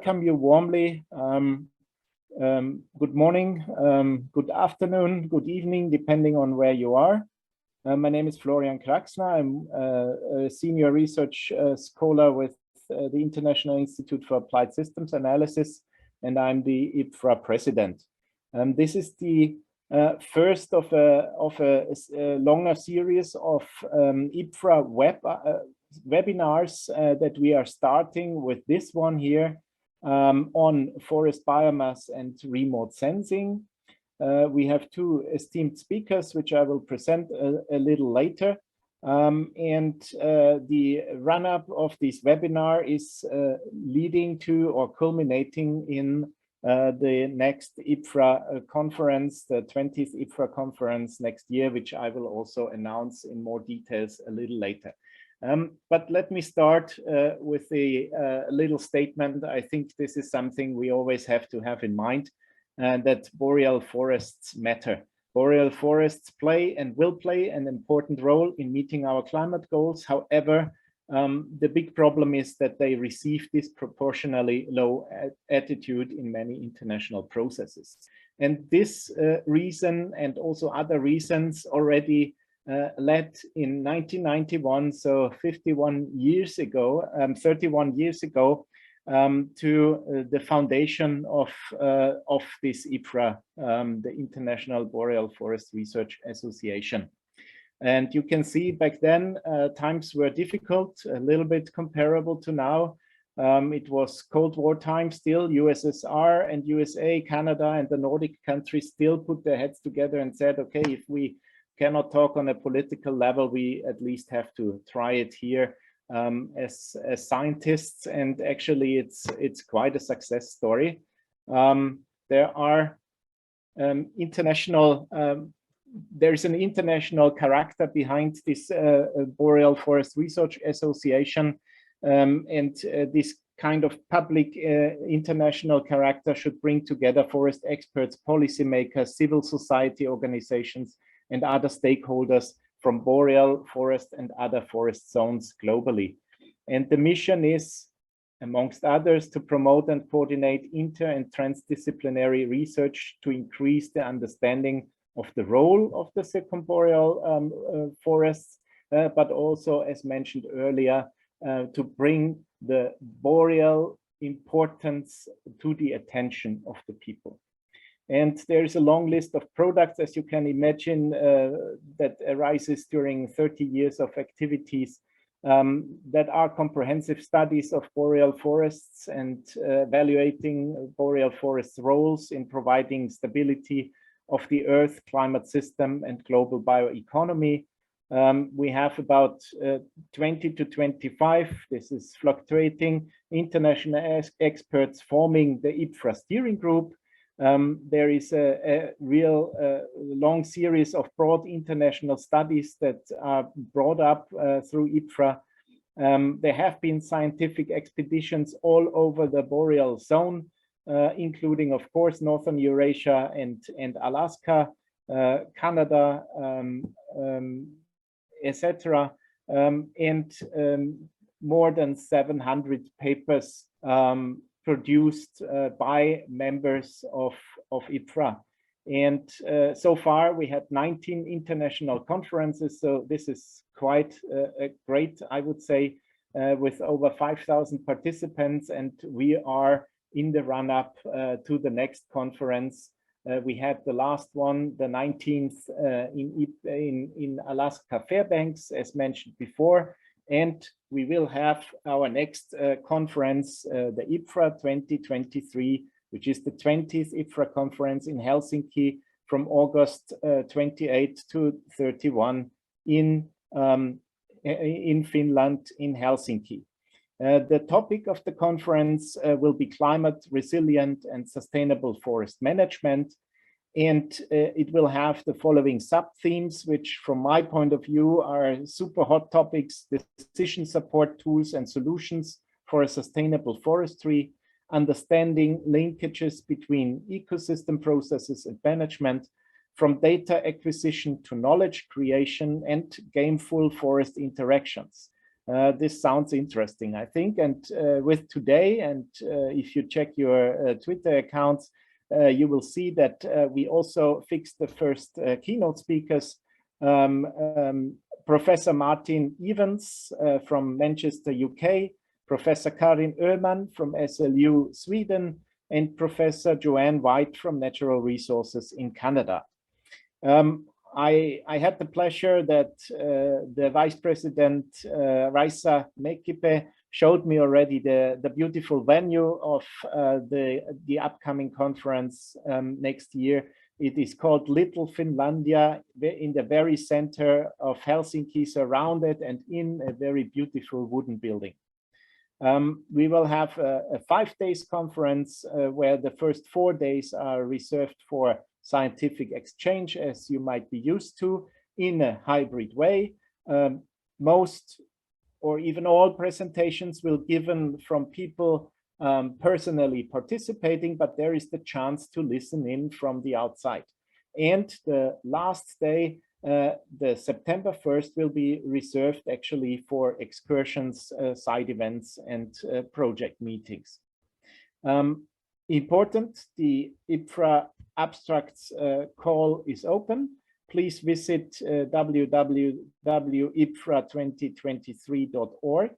welcome you warmly. Good morning, good afternoon, good evening, depending on where you are. My name is Florian Kraxner. I'm a senior research scholar with the International Institute for Applied Systems Analysis, and I'm the IBFRA president. This is the first of a longer series of IBFRA webinars that we are starting with this one here on forest biomass and remote sensing. We have two esteemed speakers, which I will present a little later. The run-up of this webinar is leading to or culminating in the next IBFRA conference, the 20th IBFRA conference next year, which I will also announce in more details a little later. But let me start with a little statement. I think this is something we always have to have in mind, that boreal forests matter. Boreal forests play and will play an important role in meeting our climate goals. However, the big problem is that they receive disproportionately low attitude in many international processes. And this reason and also other reasons already led in 1991, so 31 years ago, 31 years ago, to the foundation of this IBFRA, the International Boreal Forest Research Association. And you can see back then times were difficult, a little bit comparable to now. It was Cold War time still. USSR and USA, Canada and the Nordic countries still put their heads together and said, okay, if we cannot talk on a political level, we at least have to try it here as scientists. And actually it's quite a success story. There are there's an international character behind this Boreal Forest Research Association, and this kind of public international character should bring together forest experts, policymakers, civil society organizations, and other stakeholders from boreal forest and other forest zones globally. And the mission is, amongst others, to promote and coordinate inter and transdisciplinary research to increase the understanding of the role of the circumboreal forests, but also, as mentioned earlier, to bring the boreal importance to the attention of the people. And there is a long list of products, as you can imagine, that arises during 30 years of activities that are comprehensive studies of boreal forests and evaluating boreal forests' roles in providing stability of the Earth climate system and global bioeconomy. We have about 20 to 25, this is fluctuating, international experts forming the IBFRA steering group. There is a real long series of broad international studies that are brought up through IBFRA. There have been scientific expeditions all over the Boreal Zone, including, of course, Northern Eurasia and Alaska, Canada, etc. And more than 700 papers produced by members of IBFRA. And so far we had 19 international conferences, so this is quite great, I would say, with over 5,000 participants, and we are in the run-up to the next conference. We had the last one, the 19th in Alaska Fairbanks, as mentioned before, and we will have our next conference, the IBFRA 2023, which is the 20th IBFRA conference in Helsinki from August 28 to 31 in Finland, in Helsinki. The topic of the conference will be climate resilient and sustainable forest management. And it will have the following sub-themes, which from my point of view are super hot topics: decision support tools and solutions for a sustainable forestry, understanding linkages between ecosystem processes and management, from data acquisition to knowledge creation, and gameful forest interactions. This sounds interesting, I think. And with today, and if you check your Twitter accounts, you will see that we also fixed the first keynote speakers. Professor Martin Evans from Manchester, UK, Professor Karin Öhman from SLU, Sweden, and Professor Joanne White from Natural Resources in Canada. I had the pleasure that the Vice President Raisa Mekipe showed me already the beautiful venue of the upcoming conference next year. It is called Little Finlandia, in the very center of Helsinki, surrounded and in a very beautiful wooden building. We will have a 5 days conference where the first 4 days are reserved for scientific exchange, as you might be used to, in a hybrid way. Most or even all presentations will be given from people personally participating, but there is the chance to listen in from the outside. And the last day, the September 1st, will be reserved actually for excursions, side events, and project meetings. Important, the IBFRA abstracts call is open. Please visit www.ibfra2023.org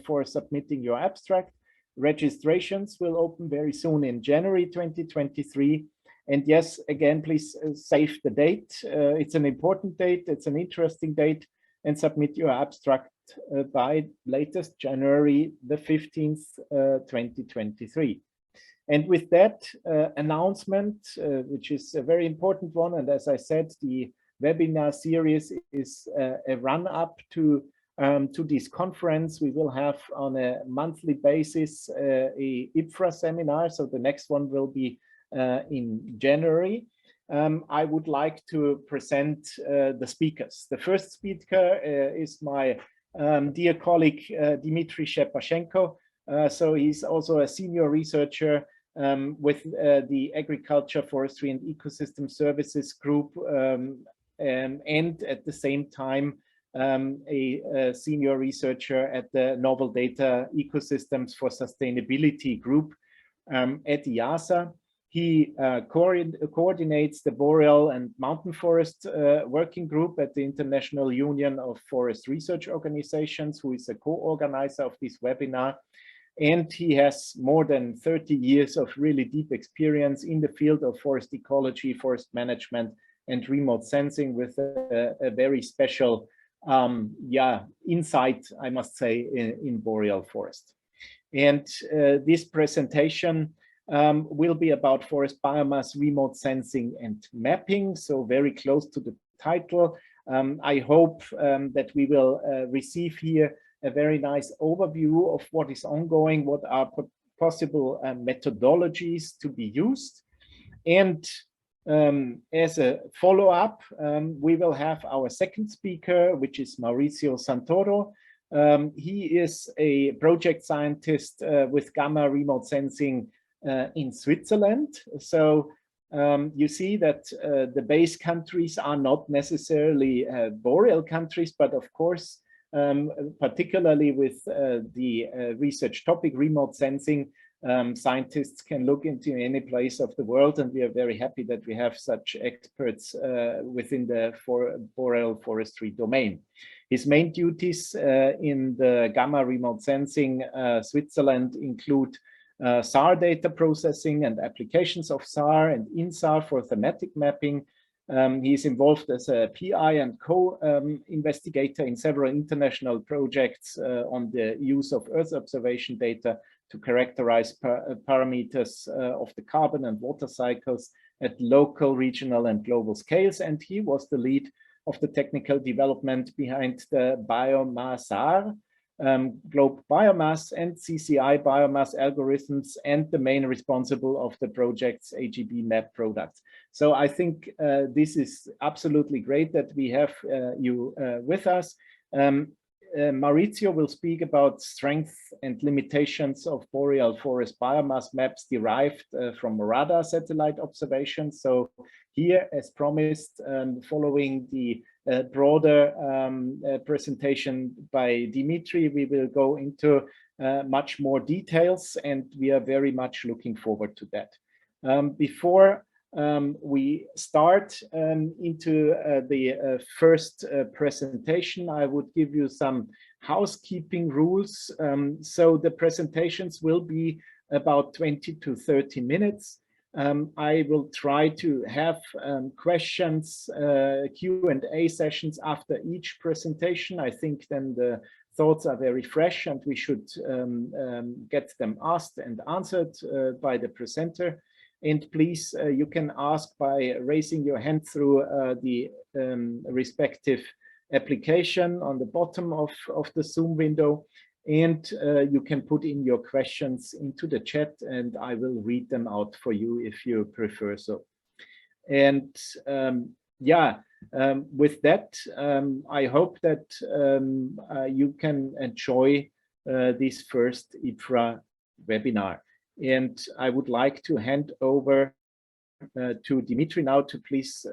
for submitting your abstract. Registrations will open very soon in January 2023. And yes, again, please save the date. It's an important date, it's an interesting date, and submit your abstract by latest January the 15th, 2023. And with that announcement, which is a very important one, and as I said, the webinar series is a run-up to this conference. We will have on a monthly basis a IBFRA seminar, so the next one will be in January. I would like to present the speakers. The first speaker is my dear colleague Dmitry Schepaschenko. So he's also a senior researcher with the Agriculture, Forestry and Ecosystem Services Group, and at the same time a senior researcher at the Novel Data Ecosystems for Sustainability Group at IIASA. He coordinates the Boreal and Mountain Forest Working Group at the International Union of Forest Research Organizations, who is a co-organizer of this webinar. And he has more than 30 years of really deep experience in the field of forest ecology, forest management, and remote sensing, with a very special insight, I must say, in boreal forest. And this presentation will be about forest biomass, remote sensing, and mapping, so very close to the title. I hope that we will receive here a very nice overview of what is ongoing, what are possible methodologies to be used. And as a follow-up, we will have our second speaker, which is Maurizio Santoro. He is a project scientist with gamma remote sensing in Switzerland. So you see that the base countries are not necessarily boreal countries, but of course, particularly with the research topic, remote sensing, scientists can look into any place of the world, and we are very happy that we have such experts within the boreal forestry domain. His main duties in the gamma remote sensing Switzerland include SAR data processing and applications of SAR and INSAR for thematic mapping. He is involved as a PI and co-investigator in several international projects on the use of Earth observation data to characterize parameters of the carbon and water cycles at local, regional, and global scales. And he was the lead of the technical development behind the biomass SAR, globe biomass, and CCI biomass algorithms, and the main responsible of the project's AGB map products. So I think this is absolutely great that we have you with us. Maurizio will speak about strength and limitations of boreal forest biomass maps derived from radar satellite observations. So here, as promised, following the broader presentation by Dmitry, we will go into much more details, and we are very much looking forward to that. Before we start into the first presentation, I would give you some housekeeping rules. So the presentations will be about 20 to 30 minutes. I will try to have questions, Q&A sessions after each presentation. I think then the thoughts are very fresh and we should get them asked and answered by the presenter. And please, you can ask by raising your hand through the respective application on the bottom of the Zoom window. And you can put in your questions into the chat and I will read them out for you if you prefer so. And with that, I hope that you can enjoy this first IBFRA webinar. And I would like to hand over to Dmitry now to please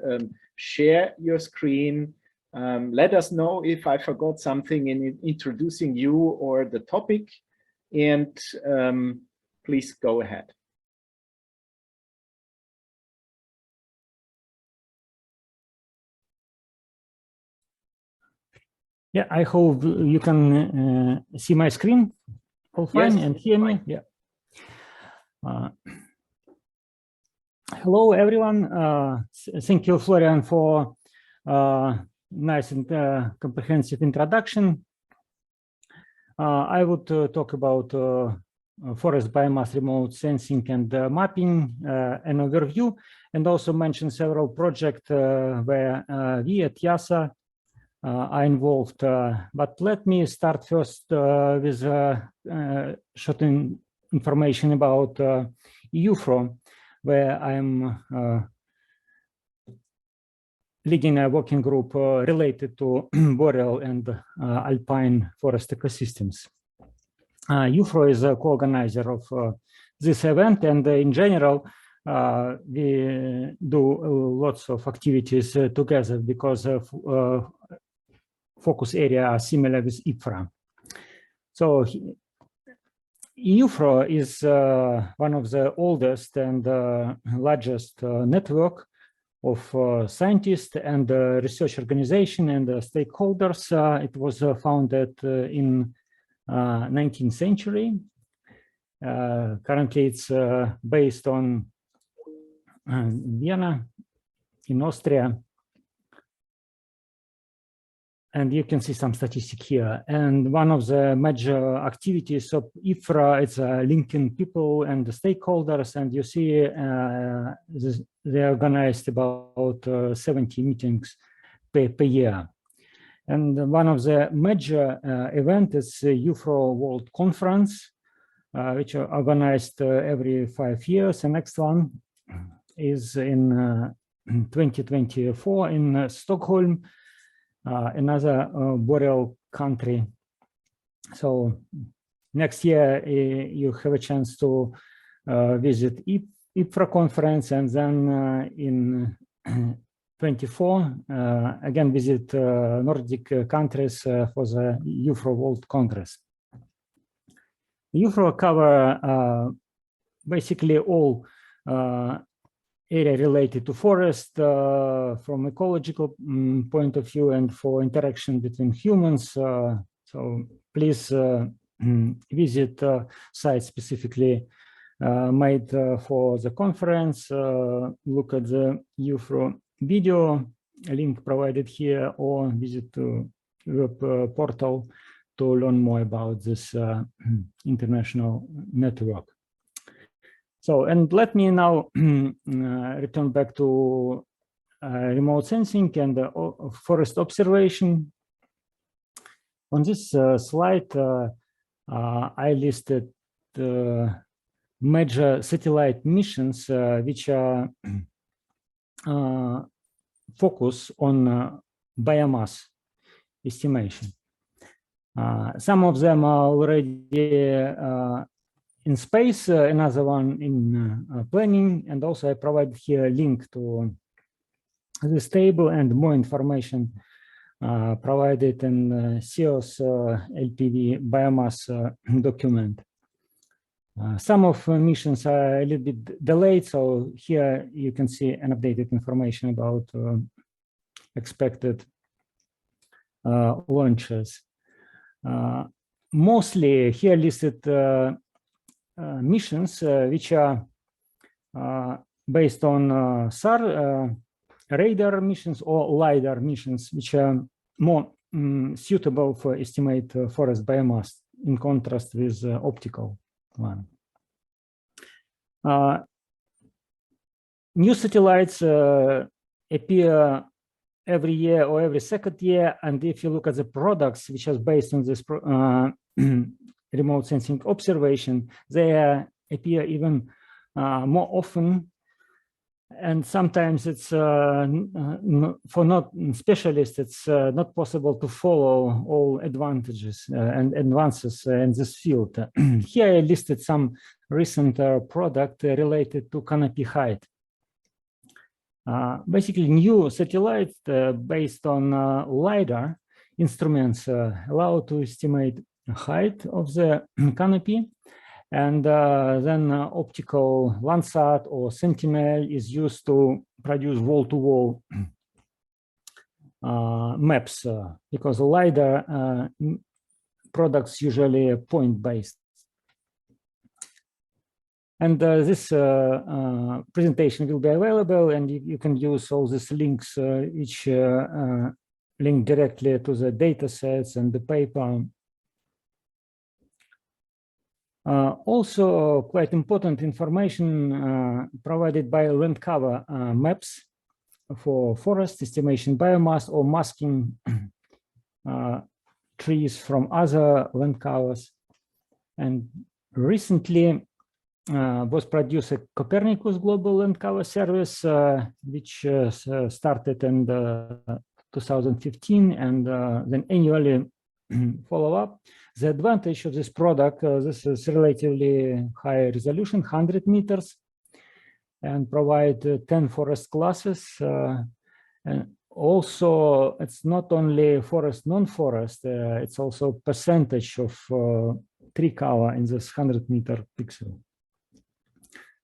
share your screen. Let us know if I forgot something in introducing you or the topic, and please go ahead. Yeah, I hope you can see my screen all fine, yes, and hear me. Fine. Yeah. Hello, everyone. Thank you, Florian, for nice and comprehensive introduction. I would talk about forest biomass remote sensing and mapping, an overview, and also mention several projects where we at IIASA are involved. But let me start first with short information about IBFRA, where I'm leading a working group related to boreal and alpine forest ecosystems. IBFRA is a co-organizer of this event, and in general, we do lots of activities together because of focus area are similar with IBFRA. So IBFRA is one of the oldest and largest network of scientists and research organization and stakeholders. It was founded in 19th century. Currently, it's based on Vienna in Austria. And you can see some statistics here. And one of the major activities of IBFRA is linking people and the stakeholders. And you see they organized about 70 meetings per year. And one of the major events is IBFRA World Conference, which are organized every 5 years. The next one is in 2024 in Stockholm. Another boreal country. So next year you have a chance to visit IBFRA conference, and then in 24 again visit Nordic countries for the IBFRA World Congress. IBFRA cover basically all area related to forest from ecological point of view and for interaction between humans. So please visit sites specifically made for the conference, look at the IBFRA video, a link provided here, or visit the web portal to learn more about this international network. So, and let me now return back to remote sensing and forest observation. On this slide, I listed major satellite missions which are focus on biomass estimation. Some of them are already in space, another one in planning, and also I provide here a link to this table and more information provided in CEO's LPV biomass document. Some of missions are a little bit delayed, so here you can see an updated information about expected launches. Mostly here listed missions which are based on SAR radar missions or LiDAR missions, which are more suitable for estimate forest biomass in contrast with optical one. New satellites appear every year or every second year, and if you look at the products which are based on this remote sensing observation, they appear even more often, and sometimes it's for not specialists, it's not possible to follow all advantages and advances in this field. Here I listed some recent product related to canopy height. Basically, new satellites based on LiDAR instruments allow to estimate height of the canopy, and then optical Landsat or Sentinel is used to produce wall-to-wall maps, because LiDAR products usually point-based. And this presentation will be available, and you can use all these links, which link directly to the data sets and the paper. Also, quite important information provided by land cover maps for forest estimation biomass or masking trees from other land covers. And recently was produced a Copernicus global land cover service, which started in 2015 and then annually follow up. The advantage of this product, this is relatively high resolution, 100 meters, and provide 10 forest classes. And also, it's not only forest, non-forest, it's also percentage of tree cover in this 100-meter pixel.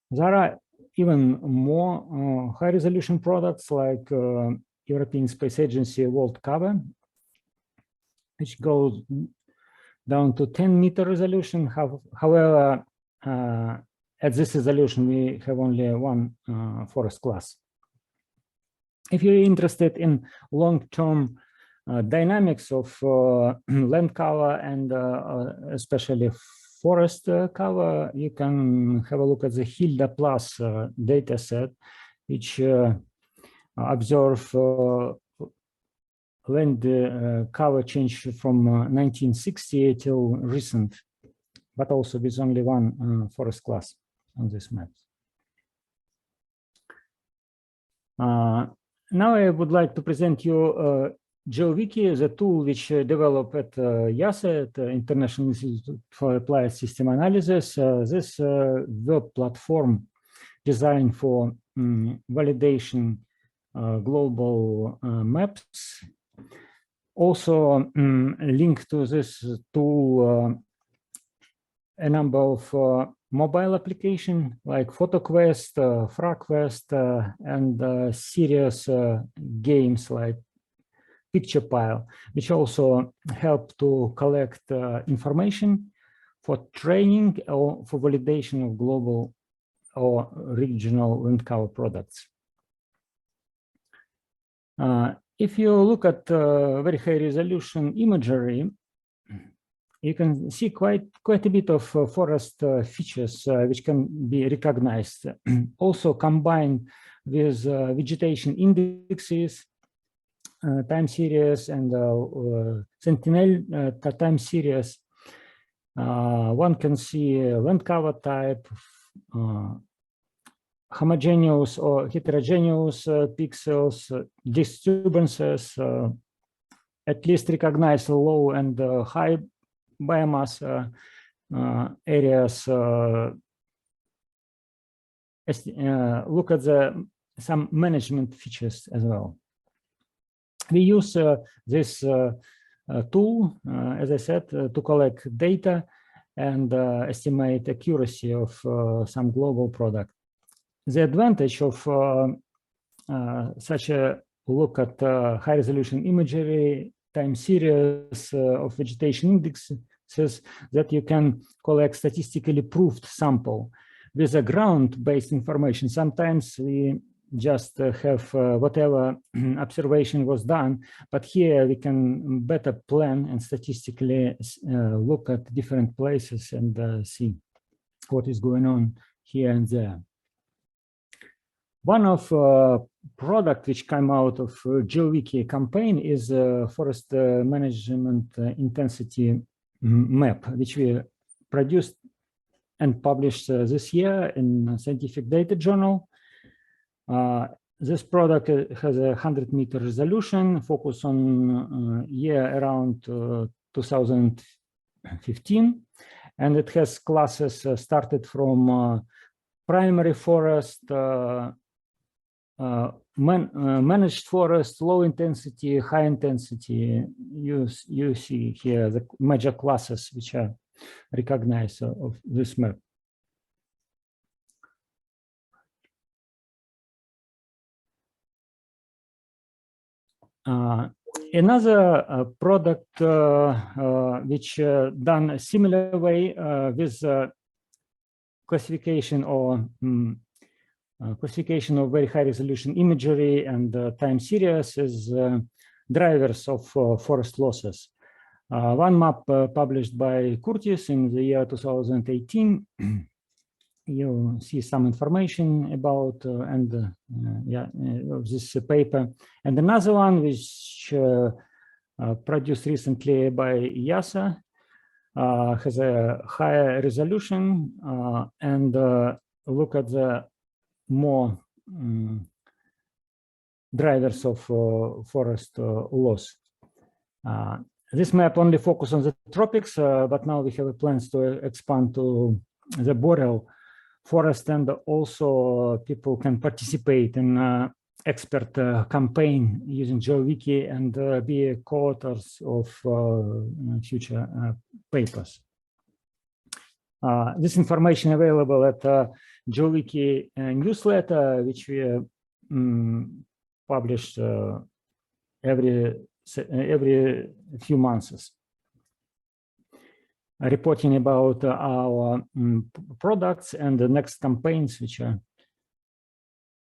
There are even more high-resolution products like European Space Agency World Cover, which goes down to 10-meter resolution. However, at this resolution, we have only one forest class. If you're interested in long-term dynamics of land cover and especially forest cover, you can have a look at the Hilda Plus data set, which observe land cover change from 1960 till recent, but also with only one forest class on this map. Now I would like to present you GeoWiki, the tool which developed at Yassat, International Institute for Applied System Analysis. This web platform designed for validation global maps. Also linked to this tool a number of mobile applications like PhotoQuest, FraQuest, and serious games like PicturePile, which also help to collect information for training or for validation of global or regional land cover products. If you look at very high resolution imagery, you can see quite a bit of forest features which can be recognized. Also combined with vegetation indexes, time series, and Sentinel time series. One can see land cover type, homogeneous or heterogeneous pixels, disturbances, at least recognize low and high biomass areas. Look at some management features as well. We use this tool, as I said, to collect data and estimate accuracy of some global product. The advantage of such a look at high-resolution imagery, time series of vegetation indexes, that you can collect statistically proved sample with a ground-based information. Sometimes we just have whatever observation was done, but here we can better plan and statistically look at different places and see what is going on here and there. One of product which came out of GeoWiki campaign is forest management intensity map, which we produced and published this year in Scientific Data Journal. This product has a 100-meter resolution, focus on year around 2015, and it has classes started from primary forest, managed forest, low intensity, high intensity. You see here the major classes which are recognized of this map. Another product which done a similar way with classification or classification of very high resolution imagery and time series is drivers of forest losses. One map published by Curtis in the year 2018. You see some information about this paper, and another one which produced recently by IIASA has a higher resolution and look at the more drivers of forest loss. This map only focuses on the tropics, but now we have plans to expand to the boreal forest, and also people can participate in expert campaign using GeoWiki and be co-authors of future papers. This information available at GeoWiki newsletter, which we publish every few months, reporting about our products and the next campaigns which are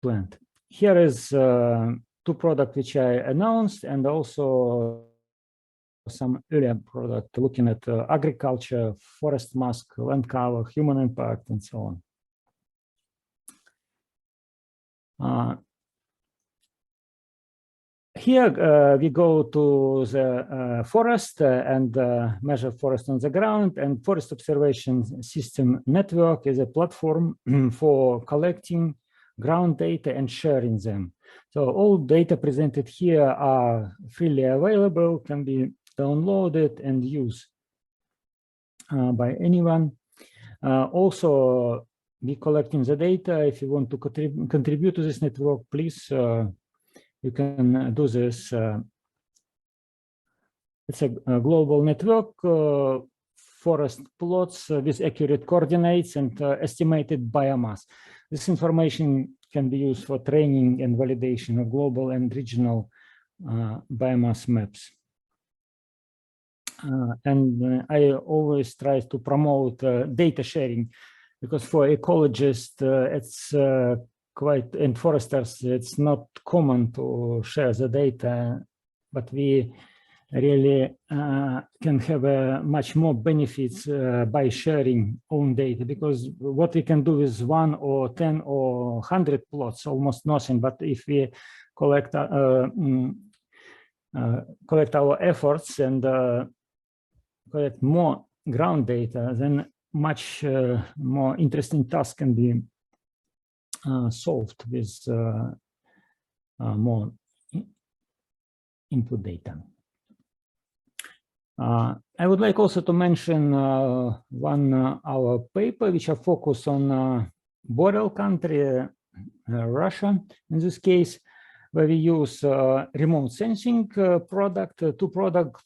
planned. Here is two products which I announced, and also some earlier product looking at agriculture, forest mask, land cover, human impact, and so on. Here we go to the forest and measure forest on the ground, and Forest Observation System Network is a platform for collecting ground data and sharing them. So all data presented here are freely available, can be downloaded and used by anyone. Also, be collecting the data. If you want to contribute to this network, please, you can do this. It's a global network, forest plots with accurate coordinates and estimated biomass. This information can be used for training and validation of global and regional biomass maps. And I always try to promote data sharing, because for ecologists, it's quite, and foresters, it's not common to share the data, but we really can have much more benefits by sharing own data, because what we can do with 1 or 10 or 100 plots, almost nothing. But if we collect collect our efforts and collect more ground data, then much more interesting tasks can be solved with more input data. I would like also to mention our paper, which are focused on Boreal country, Russia, in this case, where we use remote sensing product, two products,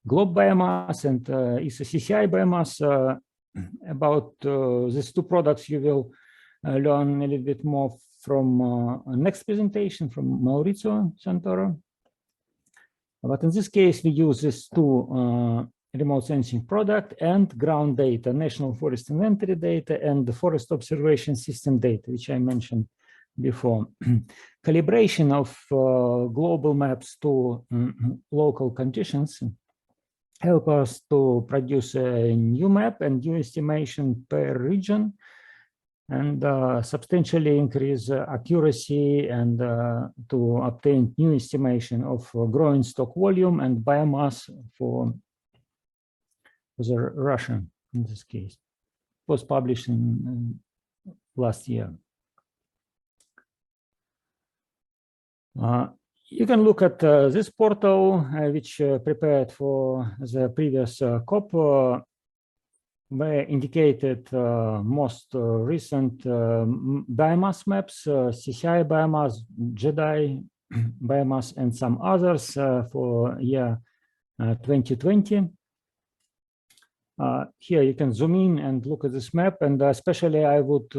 globiomass and IIASA biomass. About these two products, you will learn a little bit more from next presentation from Maurizio Santoro. But in this case, we use these two remote sensing product and ground data, National Forest Inventory data, and the Forest Observation System data, which I mentioned before. Calibration of global maps to local conditions help us to produce a new map and new estimation per region, and substantially increase accuracy and to obtain new estimation of growing stock volume and biomass for the Russia, in this case. It was published in last year. You can look at this portal, which prepared for the previous COP, where indicated most recent biomass maps, CCI biomass, JEDI biomass, and some others for year 2020. Here you can zoom in and look at this map, and especially I would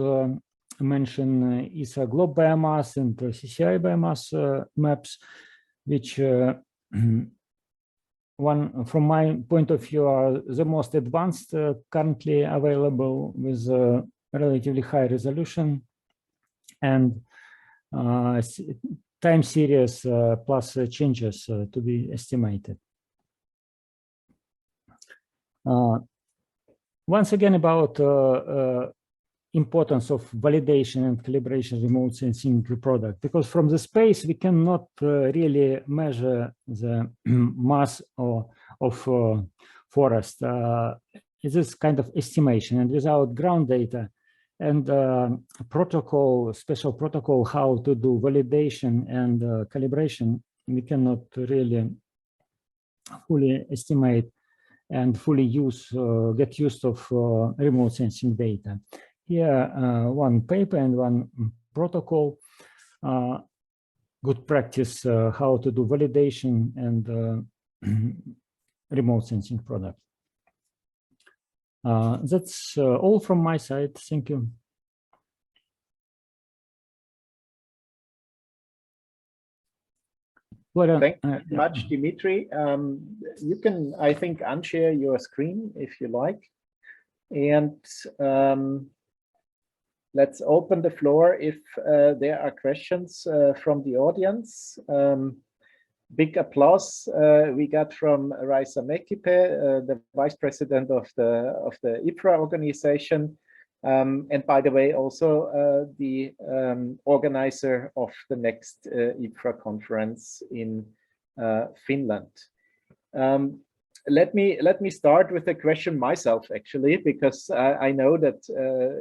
mention IIASA globe biomass and CCI biomass maps, which one, from my point of view, are the most advanced currently available, with relatively high resolution and time series plus changes to be estimated. Once again, about importance of validation and calibration remote sensing product, because from the space we cannot really measure the mass of forest. It is kind of estimation, and without ground data and protocol, special protocol how to do validation and calibration, we cannot really fully estimate and fully get used of remote sensing data. Here, one paper and one protocol, good practice how to do validation and remote sensing product. That's all from my side. Thank you. Thank you very much, Dmitry. You can, I think, unshare your screen if you like. And let's open the floor if there are questions from the audience. Big applause we got from Raisa Mekipe, the Vice President of the IBFRA organization. And by the way, also the organizer of the next IBFRA conference in Finland. Let me start with a question myself, actually, because I know that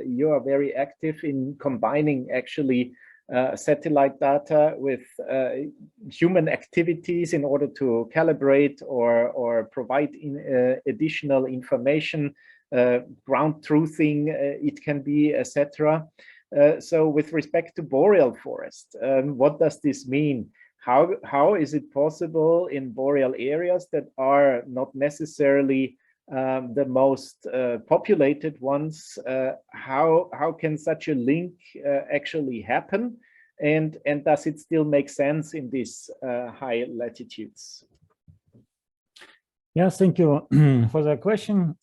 you are very active in combining actually satellite data with human activities in order to calibrate or provide additional information, ground truthing, it can be, etc. So with respect to boreal forest, what does this mean? How is it possible in boreal areas that are not necessarily the most populated ones? How can such a link actually happen? And does it still make sense in these high latitudes? Yes, thank you for the question.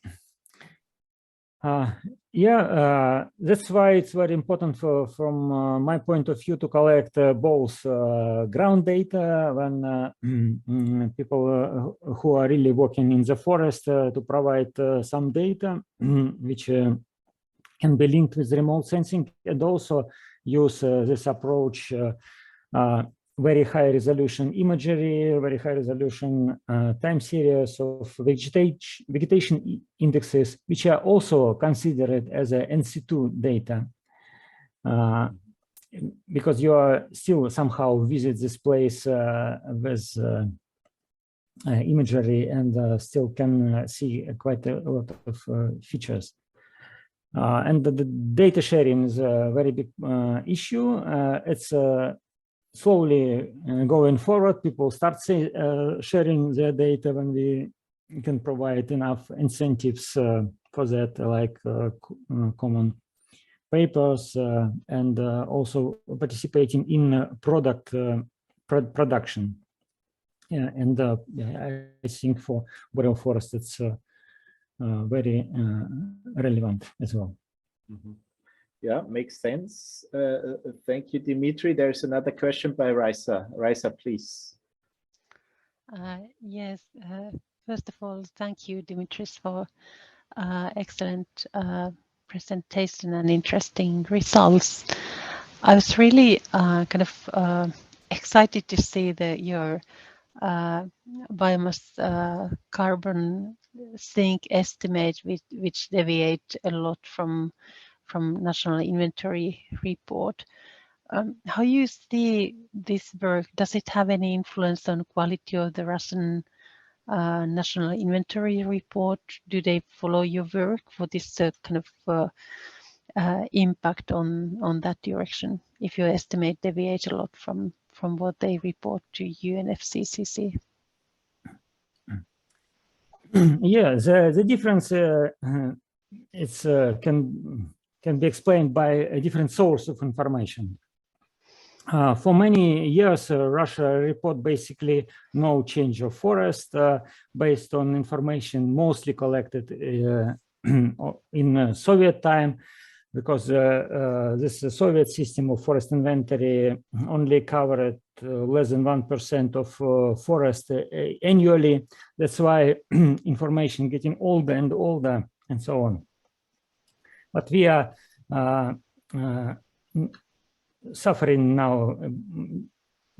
That's why it's very important from my point of view to collect both ground data when people who are really working in the forest to provide some data which can be linked with remote sensing, and also use this approach very high resolution imagery, very high resolution time series of vegetation indexes, which are also considered as a NC2 data, because you are still somehow visit this place with imagery and still can see quite a lot of features. And the data sharing is a very big issue. It's slowly going forward. People start sharing their data when we can provide enough incentives for that, like common papers and also participating in product production. Yeah, and I think for Boreal Forest it's very relevant as well. Mm-hmm. Yeah, makes sense. Thank you, Dmitry. There's another question by Raisa. Raisa, please. Yes. First of all, thank you, Dmitry, for excellent presentation and interesting results. I was really kind of excited to see that your biomass carbon sink estimate, which deviate a lot from national inventory report. How you see this work? Does it have any influence on quality of the Russian national inventory report? Do they follow your work for this kind of impact on that direction? If your estimate deviates a lot from what they report to you and FCCC. Yeah, the difference it's can be explained by a different source of information. For many years, Russia report basically no change of forest based on information mostly collected in Soviet time, because this Soviet system of forest inventory only covered less than 1% of forest annually. That's why information getting older and older and so on. But we are suffering now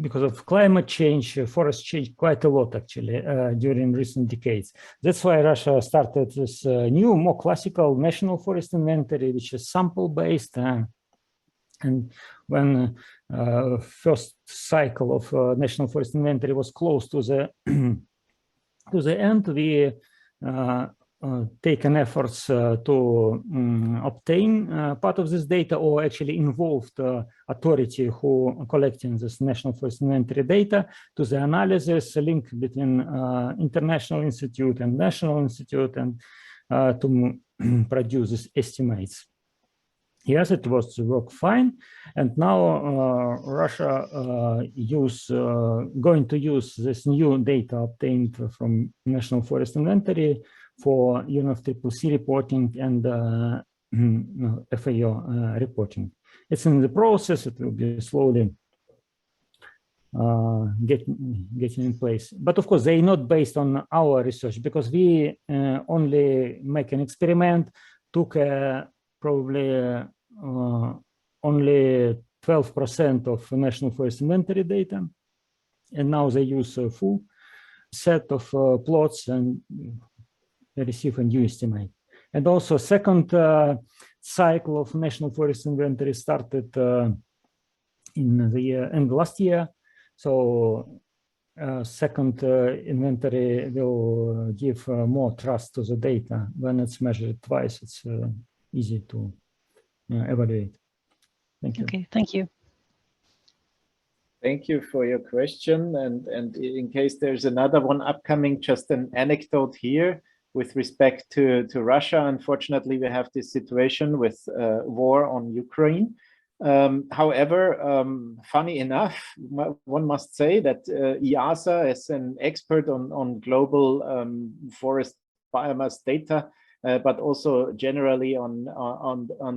because of climate change. Forest changed quite a lot actually during recent decades. That's why Russia started this new, more classical national forest inventory, which is sample-based. And when first cycle of national forest inventory was close to the to the end, we taken efforts to obtain part of this data, or actually involved authority who collecting this national forest inventory data to the analysis, a link between international institute and national institute, and to produce these estimates. Yes, it was work fine, and now Russia going to use this new data obtained from national forest inventory for UNFCCC reporting and FAO reporting. It's in the process. It will be slowly getting in place. But of course, they're not based on our research, because we only make an experiment, took probably only 12% of national forest inventory data, and now they use a full set of plots and receive a new estimate. And also second cycle of national forest inventory started in the year and last year. So second inventory will give more trust to the data. When it's measured twice, it's easy to evaluate. Thank you. Okay, thank you. Thank you for your question. And in case there's another one upcoming, just an anecdote here with respect to Russia. Unfortunately, we have this situation with war on Ukraine. However, funny enough, one must say that IIASA, as an expert on global forest biomass data, but also generally on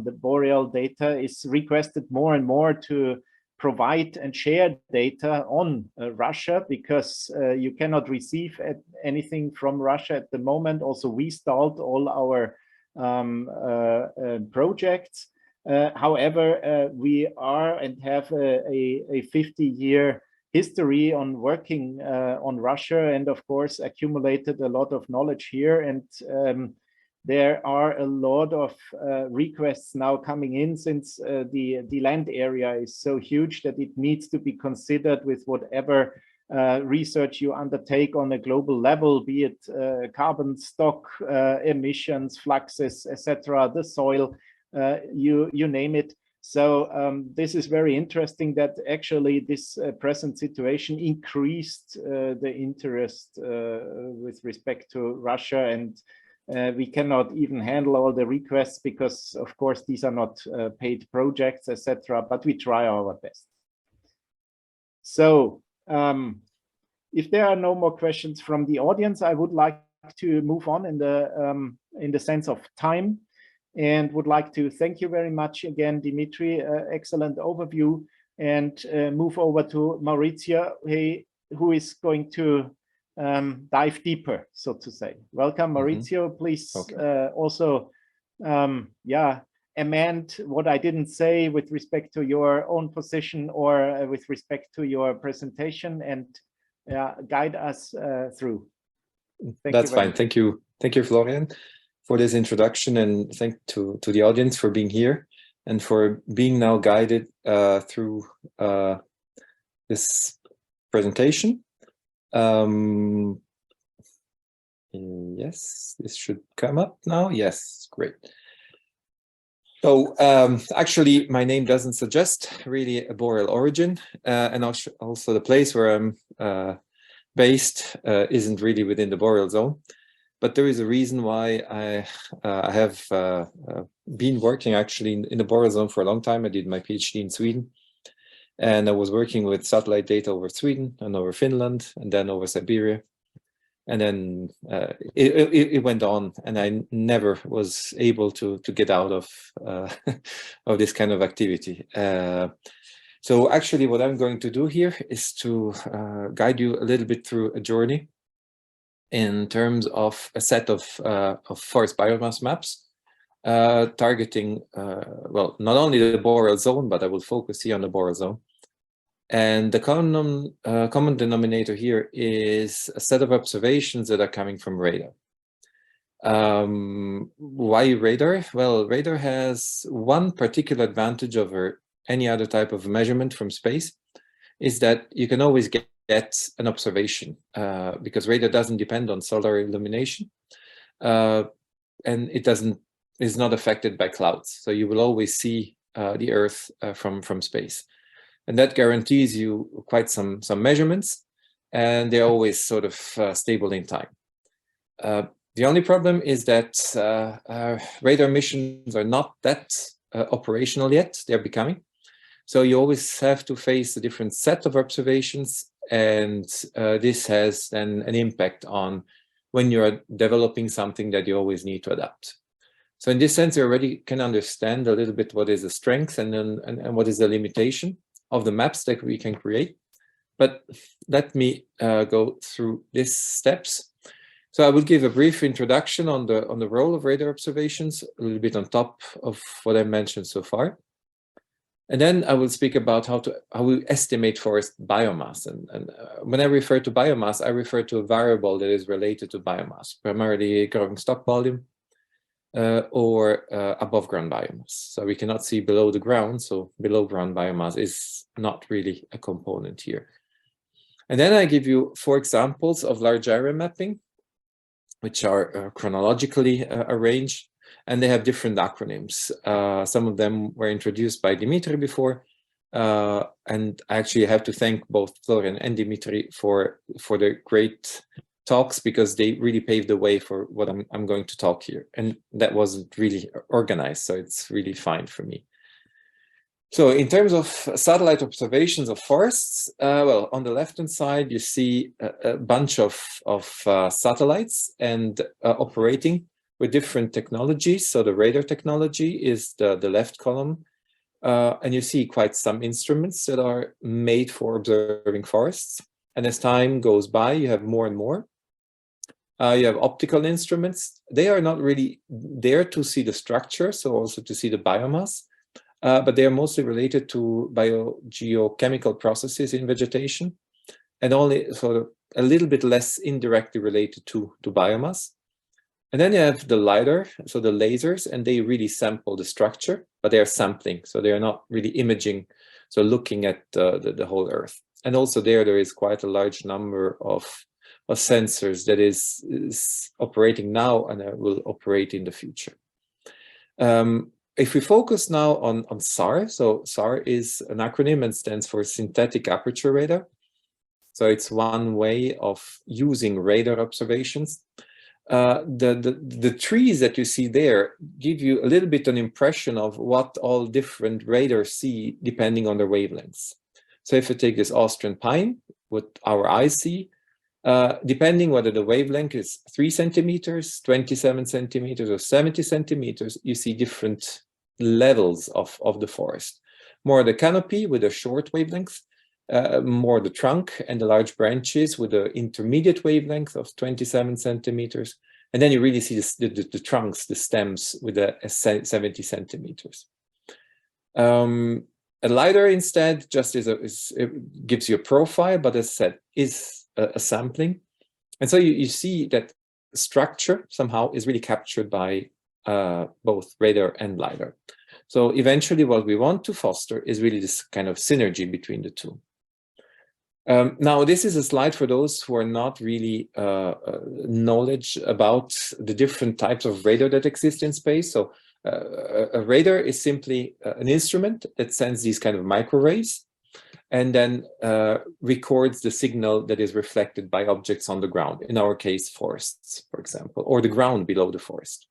the Boreal data, is requested more and more to provide and share data on Russia, because you cannot receive anything from Russia at the moment. Also, we stalled all our projects. However, we are and have a 50-year history on working on Russia, and of course accumulated a lot of knowledge here. And there are a lot of requests now coming in, since the land area is so huge that it needs to be considered with whatever research you undertake on a global level, be it carbon stock, emissions, fluxes, etc., the soil, you name it. So this is very interesting that actually this present situation increased the interest with respect to Russia, and we cannot even handle all the requests because, of course, these are not paid projects, etc., but we try our best. So if there are no more questions from the audience, I would like to move on in the sense of time, and would like to thank you very much again, Dmitry, excellent overview, and move over to Maurizio, who is going to dive deeper, so to say. Welcome, Maurizio. Please also, amend what I didn't say with respect to your own position or with respect to your presentation, and guide us through. That's fine. Thank you, Florian, for this introduction, and thank to the audience for being here and for being now guided through this presentation. Yes, this should come up now. Yes, great. So actually, my name doesn't suggest really a boreal origin, and also the place where I'm based isn't really within the boreal zone. But there is a reason why I have been working actually in the boreal zone for a long time. I did my PhD in Sweden, and I was working with satellite data over Sweden and over Finland and then over Siberia. And then it went on, and I never was able to get out of of this kind of activity. So actually what I'm going to do here is to guide you a little bit through a journey in terms of a set of forest biomass maps targeting, well, not only the boreal zone, but I will focus here on the boreal zone. And the common denominator here is a set of observations that are coming from radar. Why radar? Well, radar has one particular advantage over any other type of measurement from space, is that you can always get an observation because radar doesn't depend on solar illumination, and it is not affected by clouds. So you will always see the Earth from space. And that guarantees you quite some measurements, and they're always sort of stable in time. The only problem is that radar missions are not that operational yet. They're becoming. So you always have to face a different set of observations, and this has then an impact on when you're developing something that you always need to adapt. So in this sense, you already can understand a little bit what is the strength and what is the limitation of the maps that we can create. But let me go through these steps. So I will give a brief introduction on the role of radar observations, a little bit on top of what I mentioned so far. And then I will speak about how we estimate forest biomass. And when I refer to biomass, I refer to a variable that is related to biomass, primarily growing stock volume or above ground biomass. So we cannot see below the ground, so below ground biomass is not really a component here. And then I give you 4 examples of large area mapping, which are chronologically arranged, and they have different acronyms. Some of them were introduced by Dmitry before, and I actually have to thank both Florian and Dmitry for the great talks, because they really paved the way for what I'm going to talk here. And that wasn't really organized, so it's really fine for me. So in terms of satellite observations of forests, well, on the left-hand side, you see a bunch of satellites and operating with different technologies. So the radar technology is the left column. And you see quite some instruments that are made for observing forests. And as time goes by, you have more and more. You have optical instruments. They are not really there to see the structure, so also to see the biomass, but they are mostly related to biogeochemical processes in vegetation, and only sort of a little bit less indirectly related to biomass. And then you have the LiDAR, so the lasers, and they really sample the structure, but they are sampling, so they are not really imaging, so looking at the whole Earth. And also there is quite a large number of sensors that is operating now and will operate in the future. If we focus now on SAR, so SAR is an acronym and stands for Synthetic Aperture Radar. So it's one way of using radar observations. The trees that you see there give you a little bit an impression of what all different radars see depending on their wavelengths. So if you take this Austrian pine, what our eyes see, depending whether the wavelength is 3 centimeters, 27 centimeters, or 70 centimeters, you see different levels of the forest. More the canopy with a short wavelength, more the trunk and the large branches with an intermediate wavelength of 27 centimeters. And then you really see the trunks, the stems with a 70 centimeters. A LiDAR instead just it gives you a profile, but as I said, is a sampling. And so you see that structure somehow is really captured by both radar and LiDAR. So eventually what we want to foster is really this kind of synergy between the two. Now, this is a slide for those who are not really knowledge about the different types of radar that exist in space. So a radar is simply an instrument that sends these kind of microwaves and then records the signal that is reflected by objects on the ground, in our case, forests, for example, or the ground below the forest.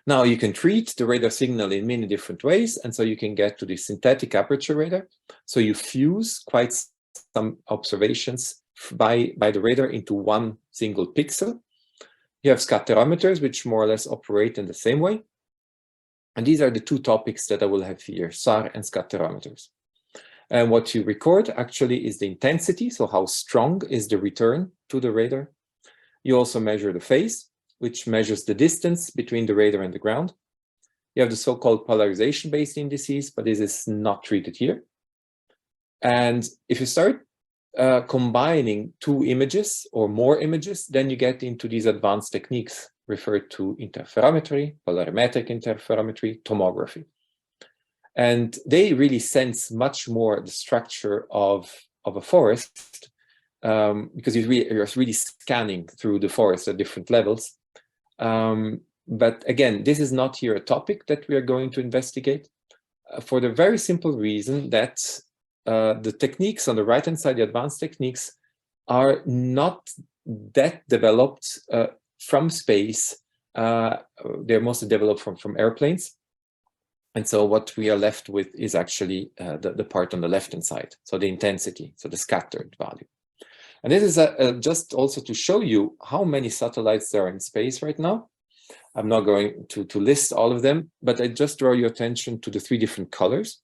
Now, you can treat the radar signal in many different ways, and so you can get to the synthetic aperture radar. So you fuse quite some observations by the radar into one single pixel. You have scatterometers, which more or less operate in the same way. And these are the two topics that I will have here, SAR and scatterometers. And what you record actually is the intensity, so how strong is the return to the radar. You also measure the phase, which measures the distance between the radar and the ground. You have the so-called polarization-based indices, but this is not treated here. And if you start combining two images or more images, then you get into these advanced techniques referred to interferometry, polarimetric interferometry, tomography. And they really sense much more the structure of a forest because you're really scanning through the forest at different levels. But again, this is not here a topic that we are going to investigate for the very simple reason that the techniques on the right-hand side, the advanced techniques, are not that developed from space. They're mostly developed from airplanes. And so what we are left with is actually the part on the left-hand side, so the intensity, so the scattered value. And this is just also to show you how many satellites there are in space right now. I'm not going to list all of them, but I just draw your attention to the three different colors.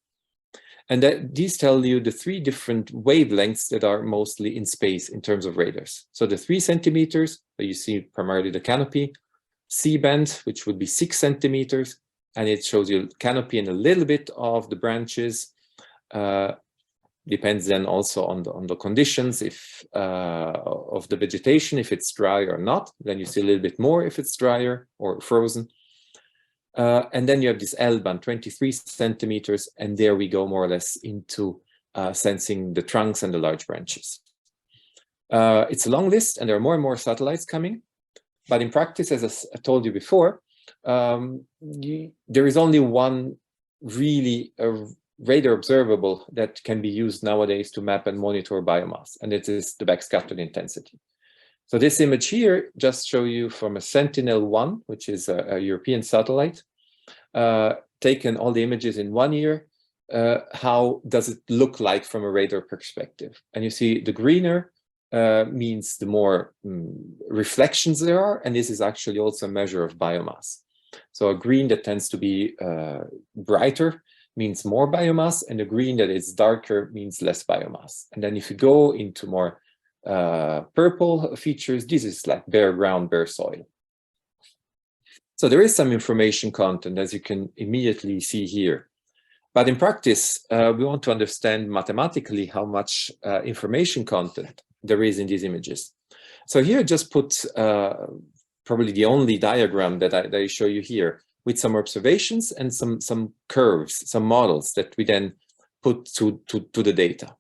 And these tell you the three different wavelengths that are mostly in space in terms of radars. So the 3 centimeters, you see primarily the canopy, C-band, which would be 6 centimeters, and it shows you canopy and a little bit of the branches. Depends then also on the conditions of the vegetation, if it's dry or not. Then you see a little bit more if it's drier or frozen. And then you have this L-band, 23 centimeters, and there we go more or less into sensing the trunks and the large branches. It's a long list, and there are more and more satellites coming. But in practice, as I told you before, there is only one really radar observable that can be used nowadays to map and monitor biomass, and it is the backscattered intensity. So this image here just shows you from a Sentinel-1, which is a European satellite, taken all the images in 1 year. How does it look like from a radar perspective? And you see the greener means the more reflections there are, and this is actually also a measure of biomass. So a green that tends to be brighter means more biomass, and a green that is darker means less biomass. And then if you go into more purple features, this is like bare ground, bare soil. So there is some information content, as you can immediately see here. But in practice, we want to understand mathematically how much information content there is in these images. So here I just put probably the only diagram that I show you here, with some observations and some curves, some models that we then put to the data.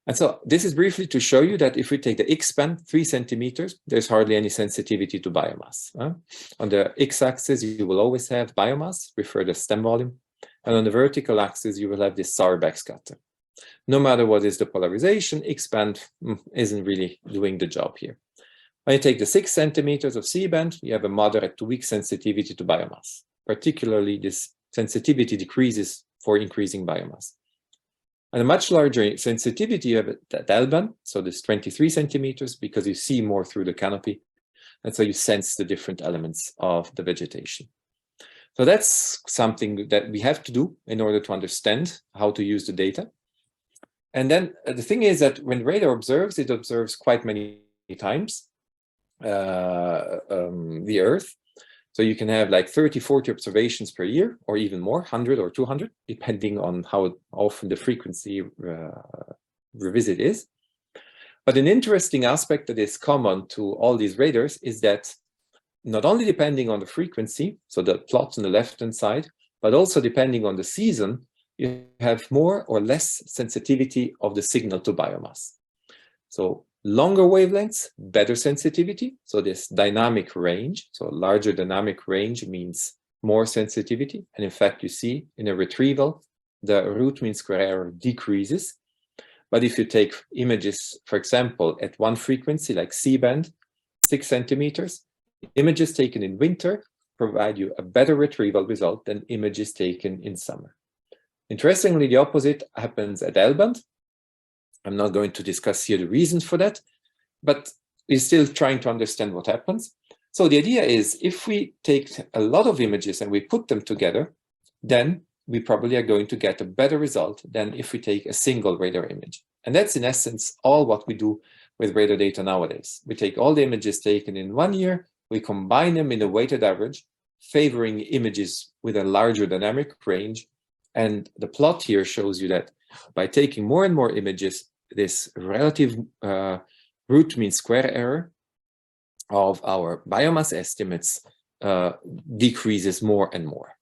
And so this is briefly to show you that if we take the X-band, 3 centimeters, there's hardly any sensitivity to biomass. On the X-axis, you will always have biomass, referred as stem volume. And on the vertical axis, you will have this sour backscatter. No matter what is the polarization, X-band isn't really doing the job here. When you take the 6 centimeters of C-band, you have a moderate to weak sensitivity to biomass. Particularly, this sensitivity decreases for increasing biomass. And a much larger sensitivity you have at L-band, so this 23 centimeters, because you see more through the canopy. And so you sense the different elements of the vegetation. So that's something that we have to do in order to understand how to use the data. And then the thing is that when radar observes, it observes quite many times the Earth. So you can have like 30, 40 observations per year, or even more, 100 or 200, depending on how often the frequency revisit is. But an interesting aspect that is common to all these radars is that not only depending on the frequency, so the plot on the left-hand side, but also depending on the season, you have more or less sensitivity of the signal to biomass. So longer wavelengths, better sensitivity. So this dynamic range, so larger dynamic range means more sensitivity. And in fact, you see in a retrieval, the root mean square error decreases. But if you take images, for example, at one frequency like C-band, 6 centimeters, images taken in winter provide you a better retrieval result than images taken in summer. Interestingly, the opposite happens at L-band. I'm not going to discuss here the reasons for that, but we're still trying to understand what happens. So the idea is if we take a lot of images and we put them together, then we probably are going to get a better result than if we take a single radar image. And that's in essence all what we do with radar data nowadays. We take all the images taken in 1 year, we combine them in a weighted average, favoring images with a larger dynamic range. And the plot here shows you that by taking more and more images, this relative root mean square error of our biomass estimates decreases more and more.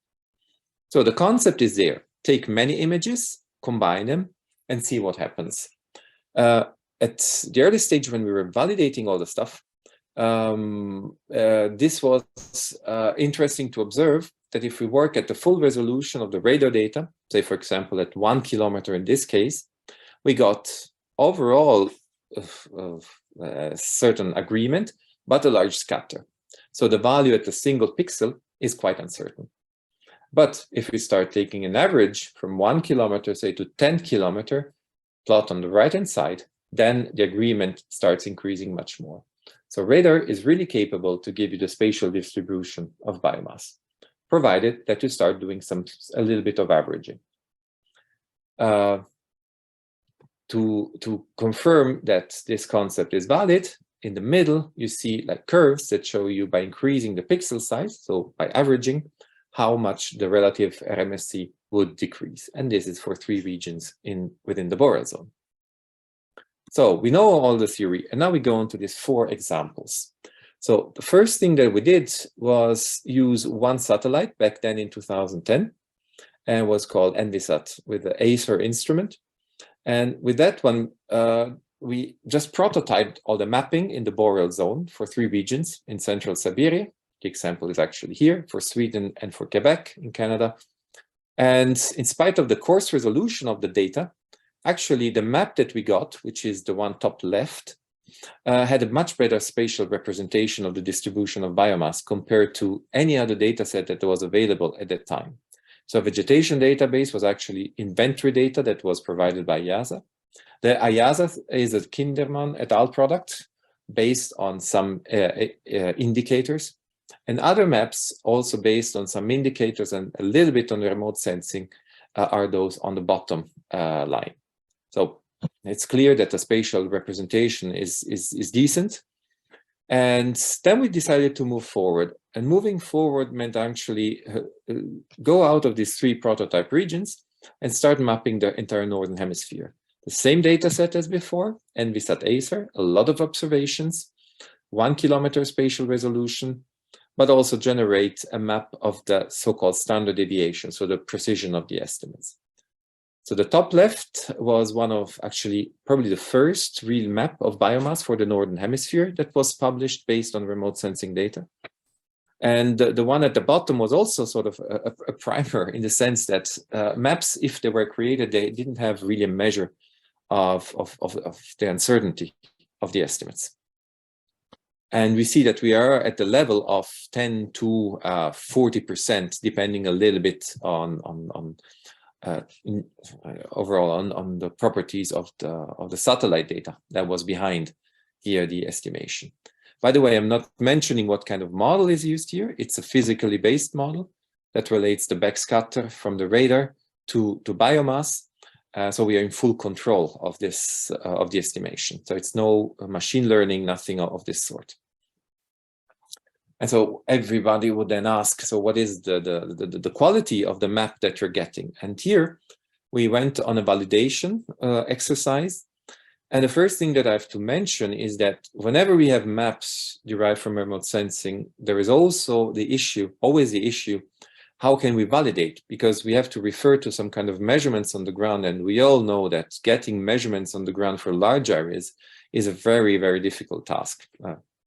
So the concept is there. Take many images, combine them, and see what happens. At the early stage when we were validating all the stuff, this was interesting to observe that if we work at the full resolution of the radar data, say for example at 1 kilometer in this case, we got overall a certain agreement, but a large scatter. So the value at the single pixel is quite uncertain. But if we start taking an average from 1 kilometer, say to 10 kilometer, plot on the right-hand side, then the agreement starts increasing much more. So radar is really capable to give you the spatial distribution of biomass, provided that you start doing a little bit of averaging. To confirm that this concept is valid, in the middle, you see like curves that show you by increasing the pixel size, so by averaging, how much the relative RMSE would decrease. And this is for 3 regions within the Boreal Zone. So we know all the theory, and now we go into these 4 examples. So the first thing that we did was use one satellite back then in 2010, and it was called Yassat with the IIASA instrument. And with that one, we just prototyped all the mapping in the Boreal Zone for 3 regions in Central Siberia. The example is actually here for Sweden and for Quebec in Canada. And in spite of the coarse resolution of the data, actually the map that we got, which is the one top left, had a much better spatial representation of the distribution of biomass compared to any other data set that was available at that time. So vegetation database was actually inventory data that was provided by IIASA. The IIASA is a Kinderman et al. Product based on some indicators, and other maps also based on some indicators and a little bit on remote sensing are those on the bottom line. So it's clear that the spatial representation is decent. And then we decided to move forward. And moving forward meant actually go out of these 3 prototype regions and start mapping the entire Northern Hemisphere. The same data set as before, Envisat IIASA, a lot of observations, 1 kilometer spatial resolution, but also generate a map of the so-called standard deviation, so the precision of the estimates. So the top left was one of actually probably the first real map of biomass for the Northern Hemisphere that was published based on remote sensing data. And the one at the bottom was also sort of a primer in the sense that maps, if they were created, they didn't have really a measure of the uncertainty of the estimates. And we see that we are at the level of 10 to 40%, depending a little bit on overall on the properties of the satellite data that was behind here the estimation. By the way, I'm not mentioning what kind of model is used here. It's a physically based model that relates the backscatter from the radar to biomass. So we are in full control of this of the estimation. So it's no machine learning, nothing of this sort. And so everybody would then ask, so what is the quality of the map that you're getting? And here we went on a validation exercise. And the first thing that I have to mention is that whenever we have maps derived from remote sensing, there is also the issue, always the issue, how can we validate? Because we have to refer to some kind of measurements on the ground. And we all know that getting measurements on the ground for large areas is a very, very difficult task.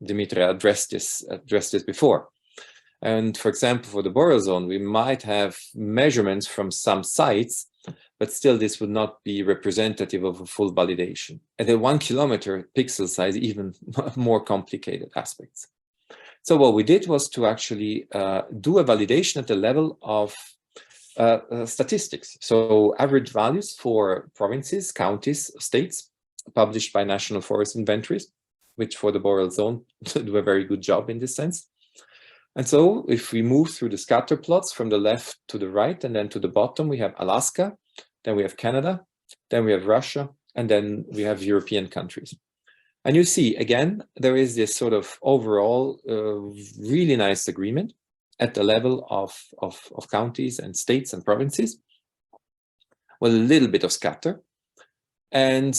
Dmitry addressed this before. And for example, for the Boreal Zone, we might have measurements from some sites, but still this would not be representative of a full validation. At a 1 kilometer pixel size, even more complicated aspects. So what we did was to actually do a validation at the level of statistics. So average values for provinces, counties, states, published by National Forest Inventories, which for the Boreal Zone do a very good job in this sense. And so if we move through the scatter plots from the left to the right and then to the bottom, we have Alaska, then we have Canada, then we have Russia, and then we have European countries. And you see, again, there is this sort of overall really nice agreement at the level of counties and states and provinces, with a little bit of scatter. And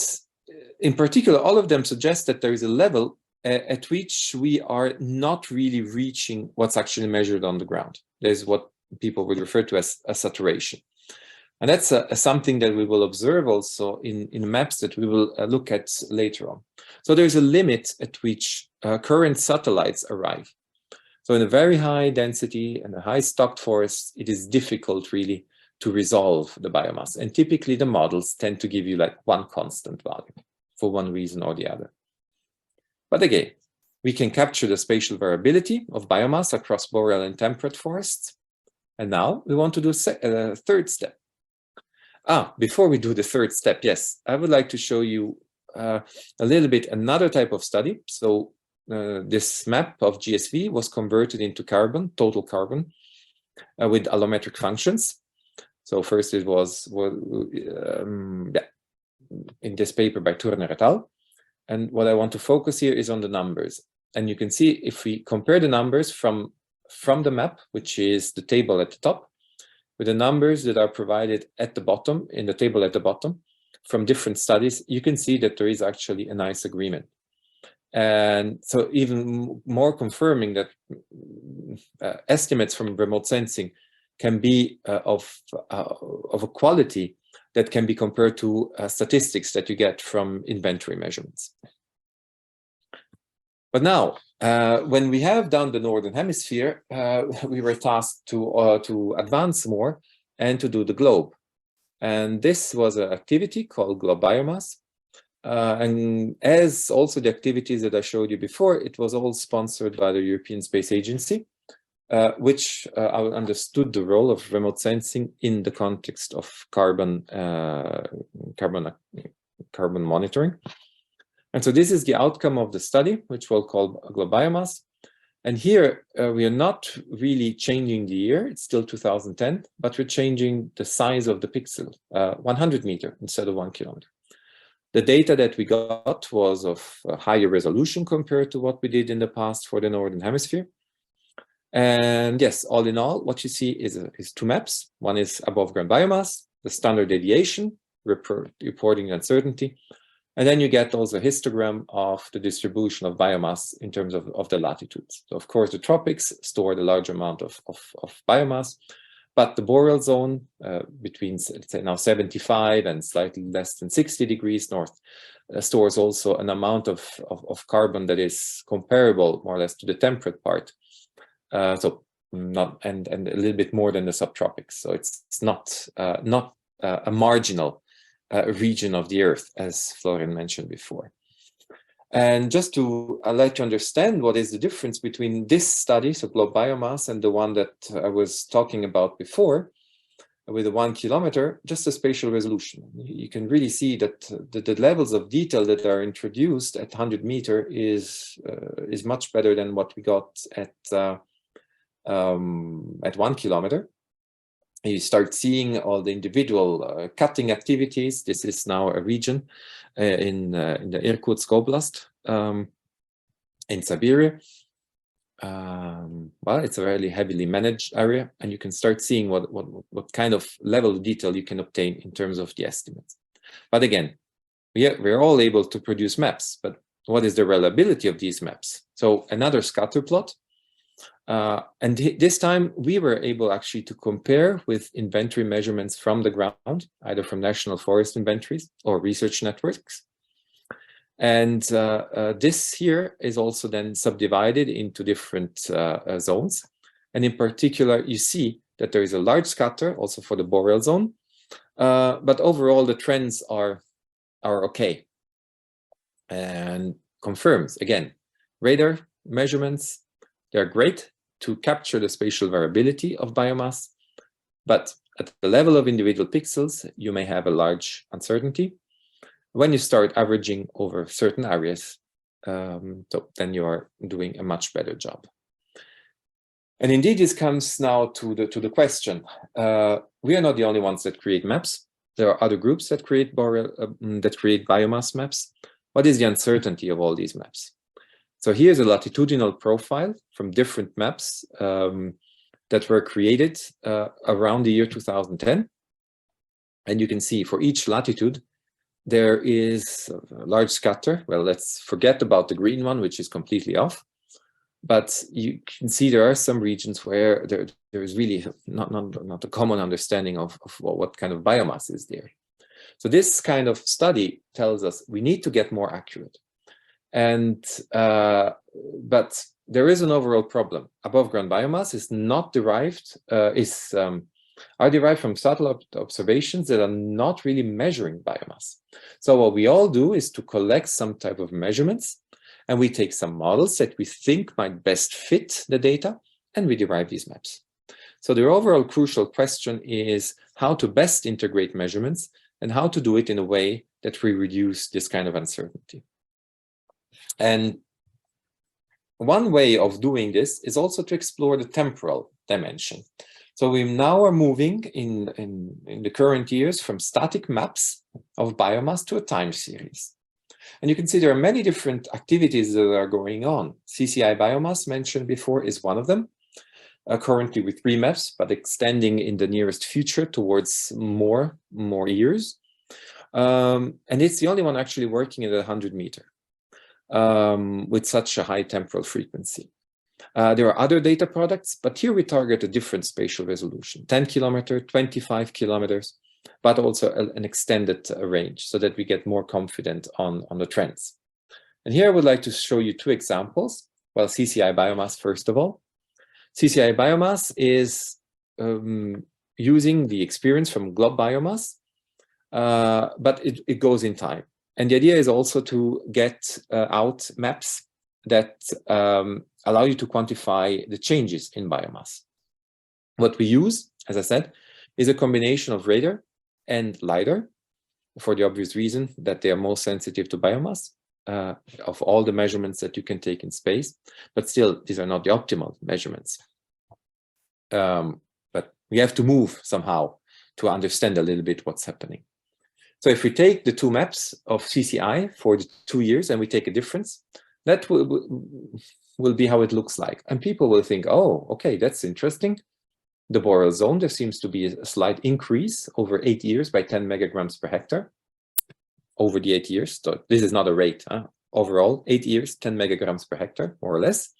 in particular, all of them suggest that there is a level at which we are not really reaching what's actually measured on the ground. There's what people would refer to as a saturation. And that's something that we will observe also in maps that we will look at later on. So there's a limit at which current satellites arrive. So in a very high density and a high stocked forest, it is difficult really to resolve the biomass. And typically the models tend to give you like one constant value for one reason or the other. But again, we can capture the spatial variability of biomass across boreal and temperate forests. And now we want to do a third step. Before we do the third step, yes, I would like to show you a little bit another type of study. So this map of GSV was converted into carbon, total carbon, with allometric functions. So first it was in this paper by Turner et al. And what I want to focus here is on the numbers. And you can see if we compare the numbers from the map, which is the table at the top, with the numbers that are provided at the bottom, in the table at the bottom, from different studies, you can see that there is actually a nice agreement. And so even more confirming that estimates from remote sensing can be of a quality that can be compared to statistics that you get from inventory measurements. But now, when we have done the Northern Hemisphere, we were tasked to advance more and to do the globe. And this was an activity called globiomass. And as also the activities that I showed you before, it was all sponsored by the European Space Agency, which understood the role of remote sensing in the context of carbon monitoring. And so this is the outcome of the study, which we'll call globiomass. And here we are not really changing the year, it's still 2010, but we're changing the size of the pixel, 100 meter instead of 1 kilometer. The data that we got was of a higher resolution compared to what we did in the past for the Northern Hemisphere. And yes, all in all, what you see is two maps. One is above ground biomass, the standard deviation, reporting uncertainty. And then you get also a histogram of the distribution of biomass in terms of the latitudes. So of course, the tropics store the large amount of biomass, But the Boreal Zone between, let's say, now 75 and slightly less than 60 degrees north stores also an amount of carbon that is comparable more or less to the temperate part. So not and a little bit more than the subtropics. So it's not a marginal region of the Earth, as Florian mentioned before. And just to let you understand what is the difference between this study, so globiomass, and the one that I was talking about before, with the 1 kilometer, just the spatial resolution. You can really see that the levels of detail that are introduced at 100 meter is much better than what we got at 1 kilometer. You start seeing all the individual cutting activities. This is now a region in the Irkutsk Oblast in Siberia. Well, it's a really heavily managed area, and you can start seeing what kind of level of detail you can obtain in terms of the estimates. But again, we're all able to produce maps, but what is the reliability of these maps? So another scatter plot. And this time we were able actually to compare with inventory measurements from the ground, either from national forest inventories or research networks. And this here is also then subdivided into different zones. And in particular, you see that there is a large scatter also for the Boreal Zone, but overall the trends are okay. And confirms, again, radar measurements, they're great to capture the spatial variability of biomass, but at the level of individual pixels, you may have a large uncertainty. When you start averaging over certain areas, so then you are doing a much better job. And indeed, this comes now to the question. We are not the only ones that create maps. There are other groups that create biomass maps. What is the uncertainty of all these maps? So here's a latitudinal profile from different maps that were created around the year 2010. And you can see for each latitude, there is a large scatter. Well, let's forget about the green one, which is completely off. But you can see there are some regions where there is really not a common understanding of what kind of biomass is there. So this kind of study tells us we need to get more accurate. And but there is an overall problem. Above ground biomass is not derived, are derived from satellite observations that are not really measuring biomass. So what we all do is to collect some type of measurements, and we take some models that we think might best fit the data, and we derive these maps. So the overall crucial question is how to best integrate measurements and how to do it in a way that we reduce this kind of uncertainty. And one way of doing this is also to explore the temporal dimension. So we now are moving in the current years from static maps of biomass to a time series. And you can see there are many different activities that are going on. CCI biomass mentioned before is one of them, currently with 3 maps, but extending in the nearest future towards more years. And it's the only one actually working at 100 meter with such a high temporal frequency. There are other data products, but here we target a different spatial resolution, 10 kilometers, 25 kilometers, but also an extended range so that we get more confident on the trends. And here I would like to show you 2 examples. Well, CCI biomass, first of all. CCI biomass is using the experience from globiomass, but it goes in time. And the idea is also to get out maps that allow you to quantify the changes in biomass. What we use, as I said, is a combination of radar and LiDAR, for the obvious reason that they are most sensitive to biomass of all the measurements that you can take in space. But still, these are not the optimal measurements. But we have to move somehow to understand a little bit what's happening. So if we take the 2 maps of CCI for the 2 years and we take a difference, that will be how it looks like. And people will think, oh, okay, that's interesting. The Boreal Zone, there seems to be a slight increase over 8 years by 10 megagrams per hectare over the 8 years. So this is not a rate. Overall, 8 years, 10 megagrams per hectare, more or less.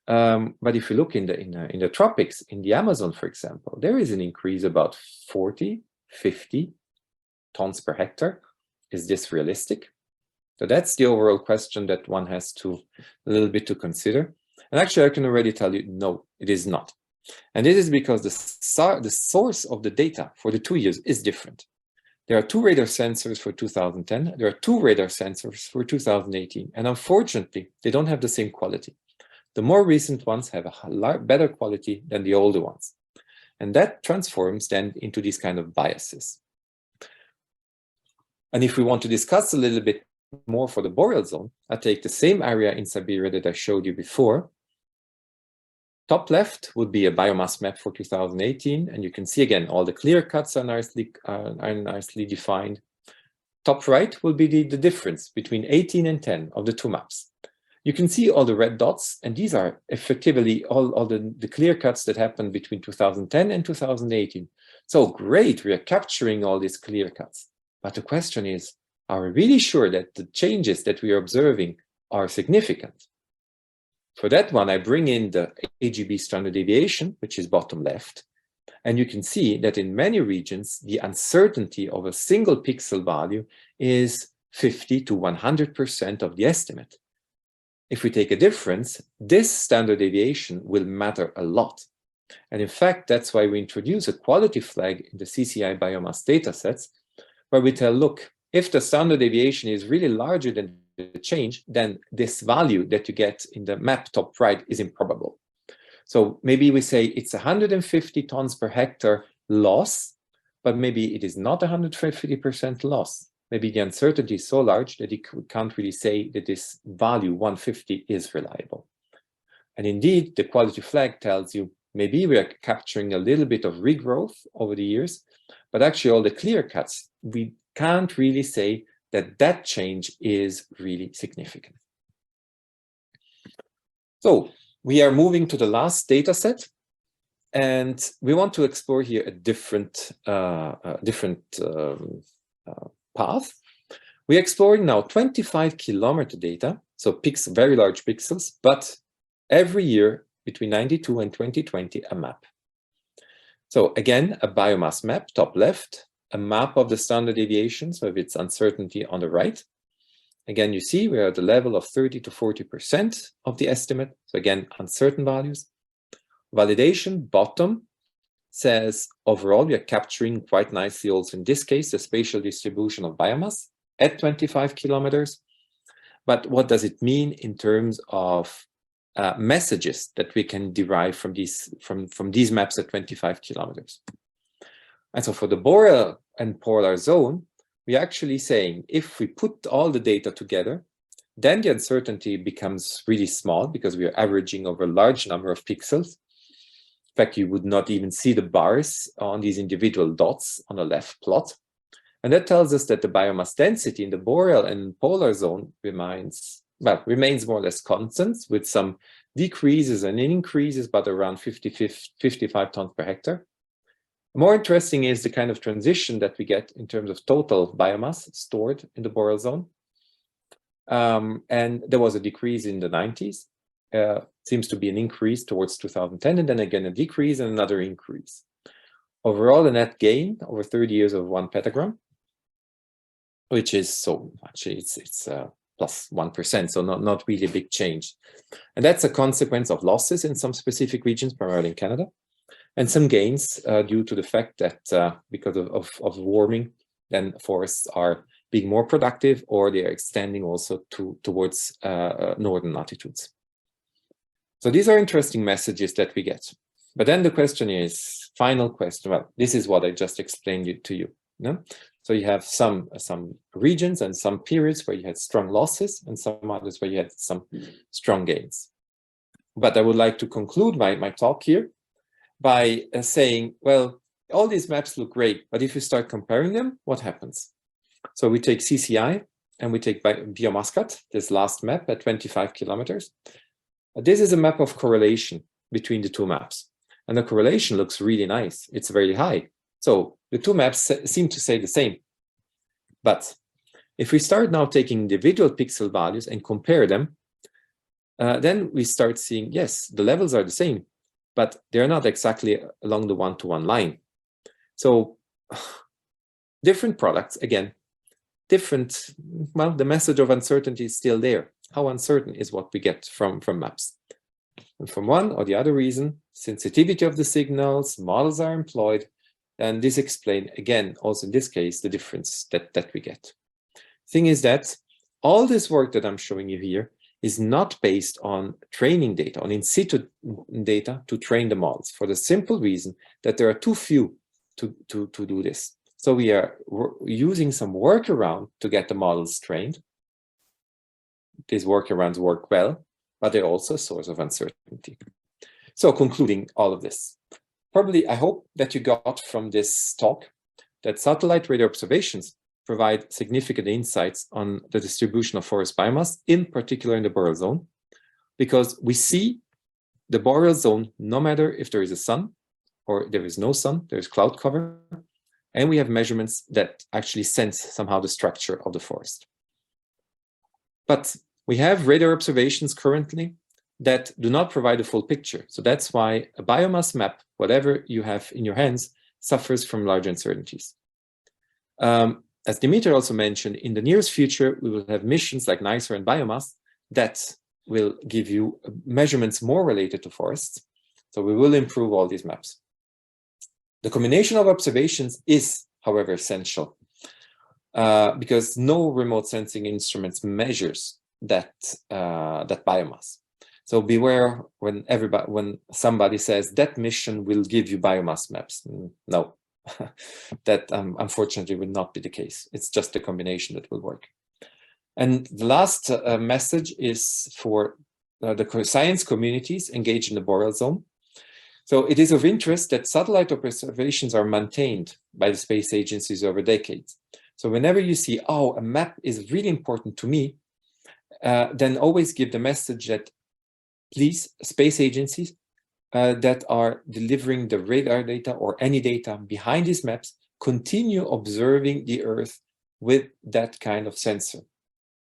But if you look in the tropics, in the Amazon, for example, there is an increase about 40, 50 tons per hectare. Is this realistic? So that's the overall question that one has to a little bit to consider. And actually, I can already tell you, no, it is not. And this is because the source of the data for the 2 years is different. There are 2 radar sensors for 2010. There are 2 radar sensors for 2018. And unfortunately, they don't have the same quality. The more recent ones have a better quality than the older ones. And that transforms then into these kind of biases. And if we want to discuss a little bit more for the Boreal Zone, I take the same area in Siberia that I showed you before. Top left would be a biomass map for 2018, and you can see again all the clear cuts are nicely defined. Top right will be the difference between 18 and 10 of the 2 maps. You can see all the red dots, and these are effectively all the clear cuts that happened between 2010 and 2018. So great, we are capturing all these clear cuts. But the question is, are we really sure that the changes that we are observing are significant? For that one, I bring in the AGB standard deviation, which is bottom left. And you can see that in many regions, the uncertainty of a single pixel value is 50 to 100% of the estimate. If we take a difference, this standard deviation will matter a lot. And in fact, that's why we introduce a quality flag in the CCI biomass datasets, where we tell, look, if the standard deviation is really larger than the change, then this value that you get in the map top right is improbable. So maybe we say it's 150 tons per hectare loss, but maybe it is not 150% loss. Maybe the uncertainty is so large that you can't really say that this value 150 is reliable. And indeed, the quality flag tells you maybe we are capturing a little bit of regrowth over the years, but actually all the clear cuts, we can't really say that change is really significant. So we are moving to the last data set, and we want to explore here a different path. We're exploring now 25-kilometer data, so very large pixels, but every year between 92 and 2020, a map. So again, a biomass map, top left, a map of the standard deviations with its uncertainty on the right. Again, you see we're at the level of 30 to 40% of the estimate. So again, uncertain values. Validation, bottom, says overall we are capturing quite nicely also in this case the spatial distribution of biomass at 25 kilometers. But what does it mean in terms of messages that we can derive from these maps at 25 kilometers? And so for the Boreal and Polar Zone, we're actually saying if we put all the data together, then the uncertainty becomes really small because we are averaging over a large number of pixels. In fact, you would not even see the bars on these individual dots on the left plot. And that tells us that the biomass density in the Boreal and Polar Zone remains more or less constant, with some decreases and increases, but around 55 tons per hectare. More interesting is the kind of transition that we get in terms of total biomass stored in the Boreal Zone. And there was a decrease in the 90s. Seems to be an increase towards 2010, and then again a decrease and another increase. Overall, a net gain over 30 years of 1 petagram, which is, so actually it's plus 1%, so not really a big change. And that's a consequence of losses in some specific regions, primarily in Canada, and some gains due to the fact that because of warming, then forests are being more productive, or they are extending also towards northern latitudes. So these are interesting messages that we get. But then the question is, final question, well, this is what I just explained to you. So you have some regions and some periods where you had strong losses and some others where you had some strong gains. But I would like to conclude my talk here by saying, well, all these maps look great, but if you start comparing them, what happens? So we take CCI and we take biomass cut, this last map at 25 kilometers. This is a map of correlation between the two maps. And the correlation looks really nice. It's very high. So the two maps seem to say the same. But if we start now taking individual pixel values and compare them, then we start seeing, yes, the levels are the same, but they're not exactly along the one-to-one line. So different products, again, different, well, the message of uncertainty is still there. How uncertain is what we get from maps? And from one or the other reason, sensitivity of the signals, models are employed, and this explains, again, also in this case, the difference that we get. Thing is that all this work that I'm showing you here is not based on training data, on in situ data to train the models, for the simple reason that there are too few to do this. So we are using some workaround to get the models trained. These workarounds work well, but they're also a source of uncertainty. So concluding all of this, probably I hope that you got from this talk that satellite radar observations provide significant insights on the distribution of forest biomass, in particular in the Boreal Zone, because we see the Boreal Zone, no matter if there is a sun or there is no sun, there is cloud cover, and we have measurements that actually sense somehow the structure of the forest. But we have radar observations currently that do not provide a full picture. So that's why a biomass map, whatever you have in your hands, suffers from large uncertainties. As Dmitry also mentioned, in the nearest future, we will have missions like NICER and biomass that will give you measurements more related to forests. So we will improve all these maps. The combination of observations is, however, essential because no remote sensing instruments measures that biomass. So beware when somebody says that mission will give you biomass maps. No, that unfortunately will not be the case. It's just a combination that will work. And the last message is for the science communities engaged in the Boreal Zone. So it is of interest that satellite observations are maintained by the space agencies over decades. So whenever you see, oh, a map is really important to me, then always give the message that please, space agencies that are delivering the radar data or any data behind these maps, continue observing the Earth with that kind of sensor.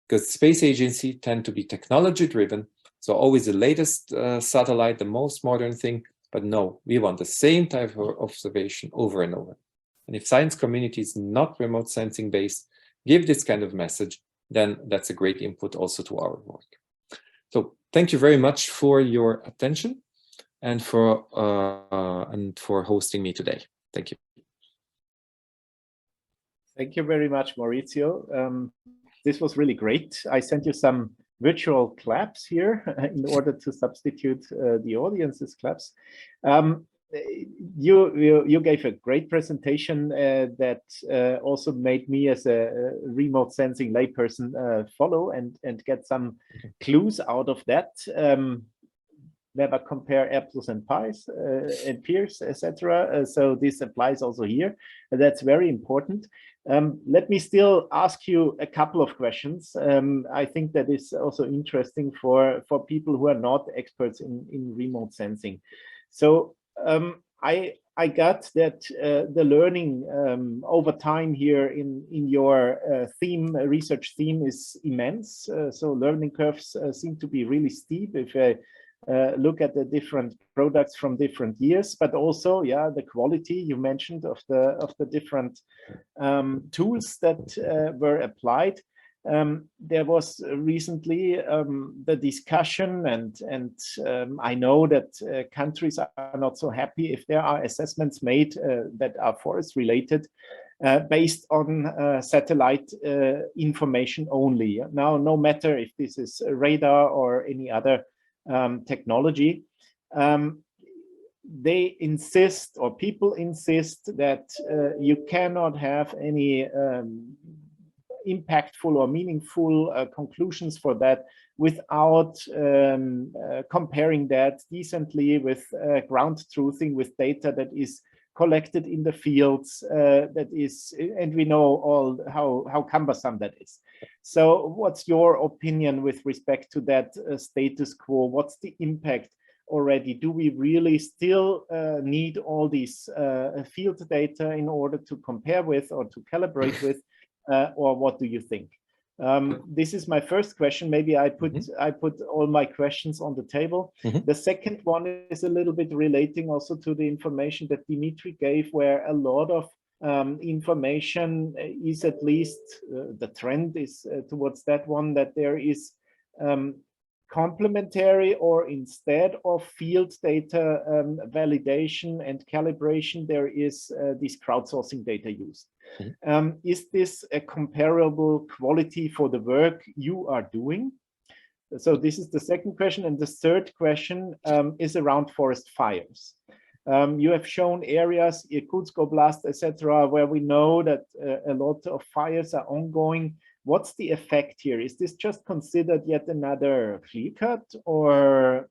Because space agencies tend to be technology driven, so always the latest satellite, the most modern thing. But no, we want the same type of observation over and over. And if science community is not remote sensing based, give this kind of message, then that's a great input also to our work. So thank you very much for your attention and for hosting me today. Thank you. Thank you very much, Maurizio. This was really great. I sent you some virtual claps here in order to substitute the audience's claps. You gave a great presentation that also made me as a remote sensing layperson follow and get some clues out of that. Never compare apples and pies and pears, etc. So this applies also here. That's very important. Let me still ask you a couple of questions. I think that is also interesting for people who are not experts in remote sensing. So I got that the learning over time here in your research theme is immense. So learning curves seem to be really steep if I look at the different products from different years, but also, yeah, the quality you mentioned of the different tools that were applied. There was recently the discussion, and I know that countries are not so happy if there are assessments made that are forest related based on satellite information only. Now, no matter if this is radar or any other technology, they insist, or people insist, that you cannot have any impactful or meaningful conclusions for that without comparing that decently with ground truthing, with data that is collected in the fields, that is, and we know all how cumbersome that is. So what's your opinion with respect to that status quo? What's the impact already? Do we really still need all these field data in order to compare with or to calibrate with? Or what do you think? This is my first question. Maybe I put all my questions on the table. The second one is a little bit relating also to the information that Dmitry gave, where a lot of information is, at least the trend is towards that one, that there is complementary, or instead of field data validation and calibration, there is this crowdsourcing data used. Is this a comparable quality for the work you are doing? So this is the second question. And the third question is around forest fires. You have shown areas, scoblast, etc., where we know that a lot of fires are ongoing. What's the effect here? Is this just considered yet another clear cut, or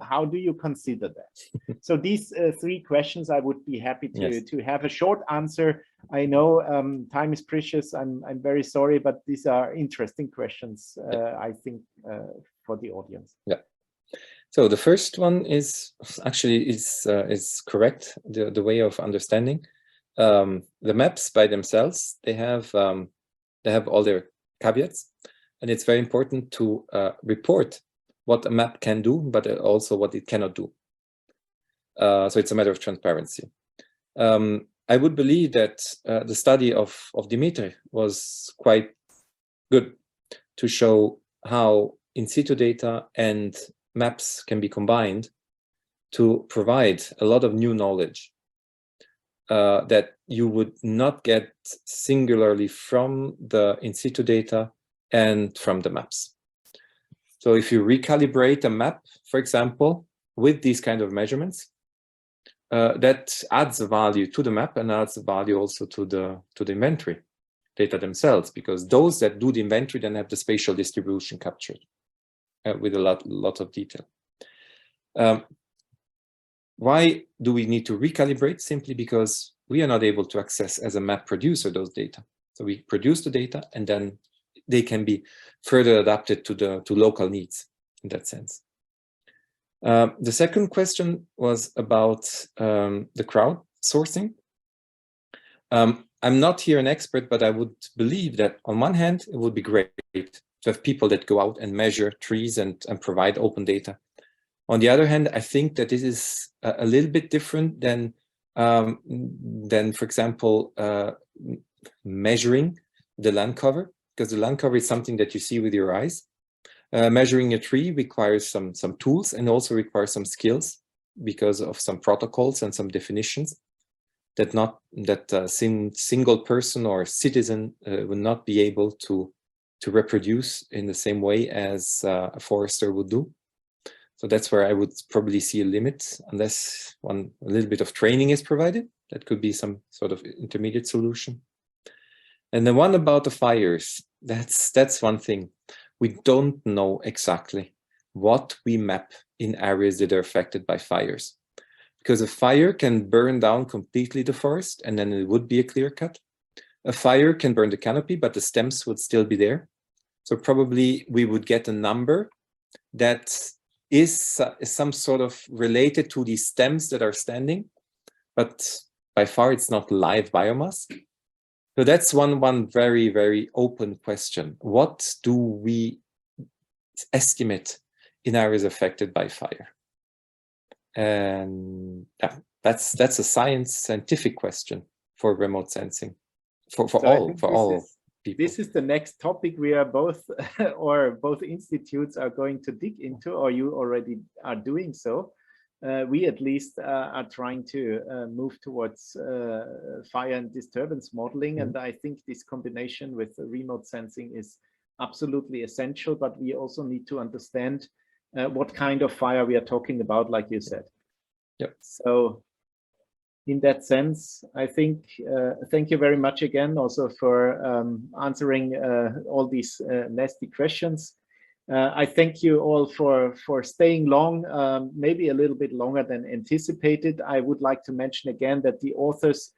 how do you consider that? So these three questions, I would be happy to have a short answer. I know time is precious. I'm very sorry, but these are interesting questions, I think, for the audience. Yeah. So the first one is actually is correct. The way of understanding the maps by themselves, they have all their caveats, and it's very important to report what a map can do, but also what it cannot do. So it's a matter of transparency. I would believe that the study of Dmitry was quite good to show how in situ data and maps can be combined to provide a lot of new knowledge that you would not get singularly from the in situ data and from the maps. So if you recalibrate a map, for example, with these kind of measurements, that adds a value to the map and adds a value also to the inventory data themselves, because those that do the inventory then have the spatial distribution captured with a lot of detail. Why do we need to recalibrate? Simply because we are not able to access as a map producer those data. So we produce the data and then they can be further adapted to local needs in that sense. The second question was about the crowdsourcing. I'm not here an expert, but I would believe that on one hand, it would be great to have people that go out and measure trees and provide open data. On the other hand, I think that this is a little bit different than for example, measuring the land cover, because the land cover is something that you see with your eyes. Measuring a tree requires some tools and also requires some skills because of some protocols and some definitions that single person or citizen will not be able to reproduce in the same way as a forester would do. So that's where I would probably see a limit, unless a little bit of training is provided. That could be some sort of intermediate solution. And the one about the fires, that's one thing. We don't know exactly what we map in areas that are affected by fires. Because a fire can burn down completely the forest, and then it would be a clear cut. A fire can burn the canopy, but the stems would still be there. So probably we would get a number that is some sort of related to the stems that are standing, but by far it's not live biomass. So that's one very, very open question. What do we estimate in areas affected by fire? And that's a scientific question for remote sensing, for all people. This is the next topic we are both, or both institutes are going to dig into, or you already are doing so. We at least are trying to move towards fire and disturbance modeling. And I think this combination with remote sensing is absolutely essential, but we also need to understand what kind of fire we are talking about, like you said. Yep. So in that sense, I think, thank you very much again also for answering all these nasty questions. I thank you all for staying long, maybe a little bit longer than anticipated. I would like to mention again that the authors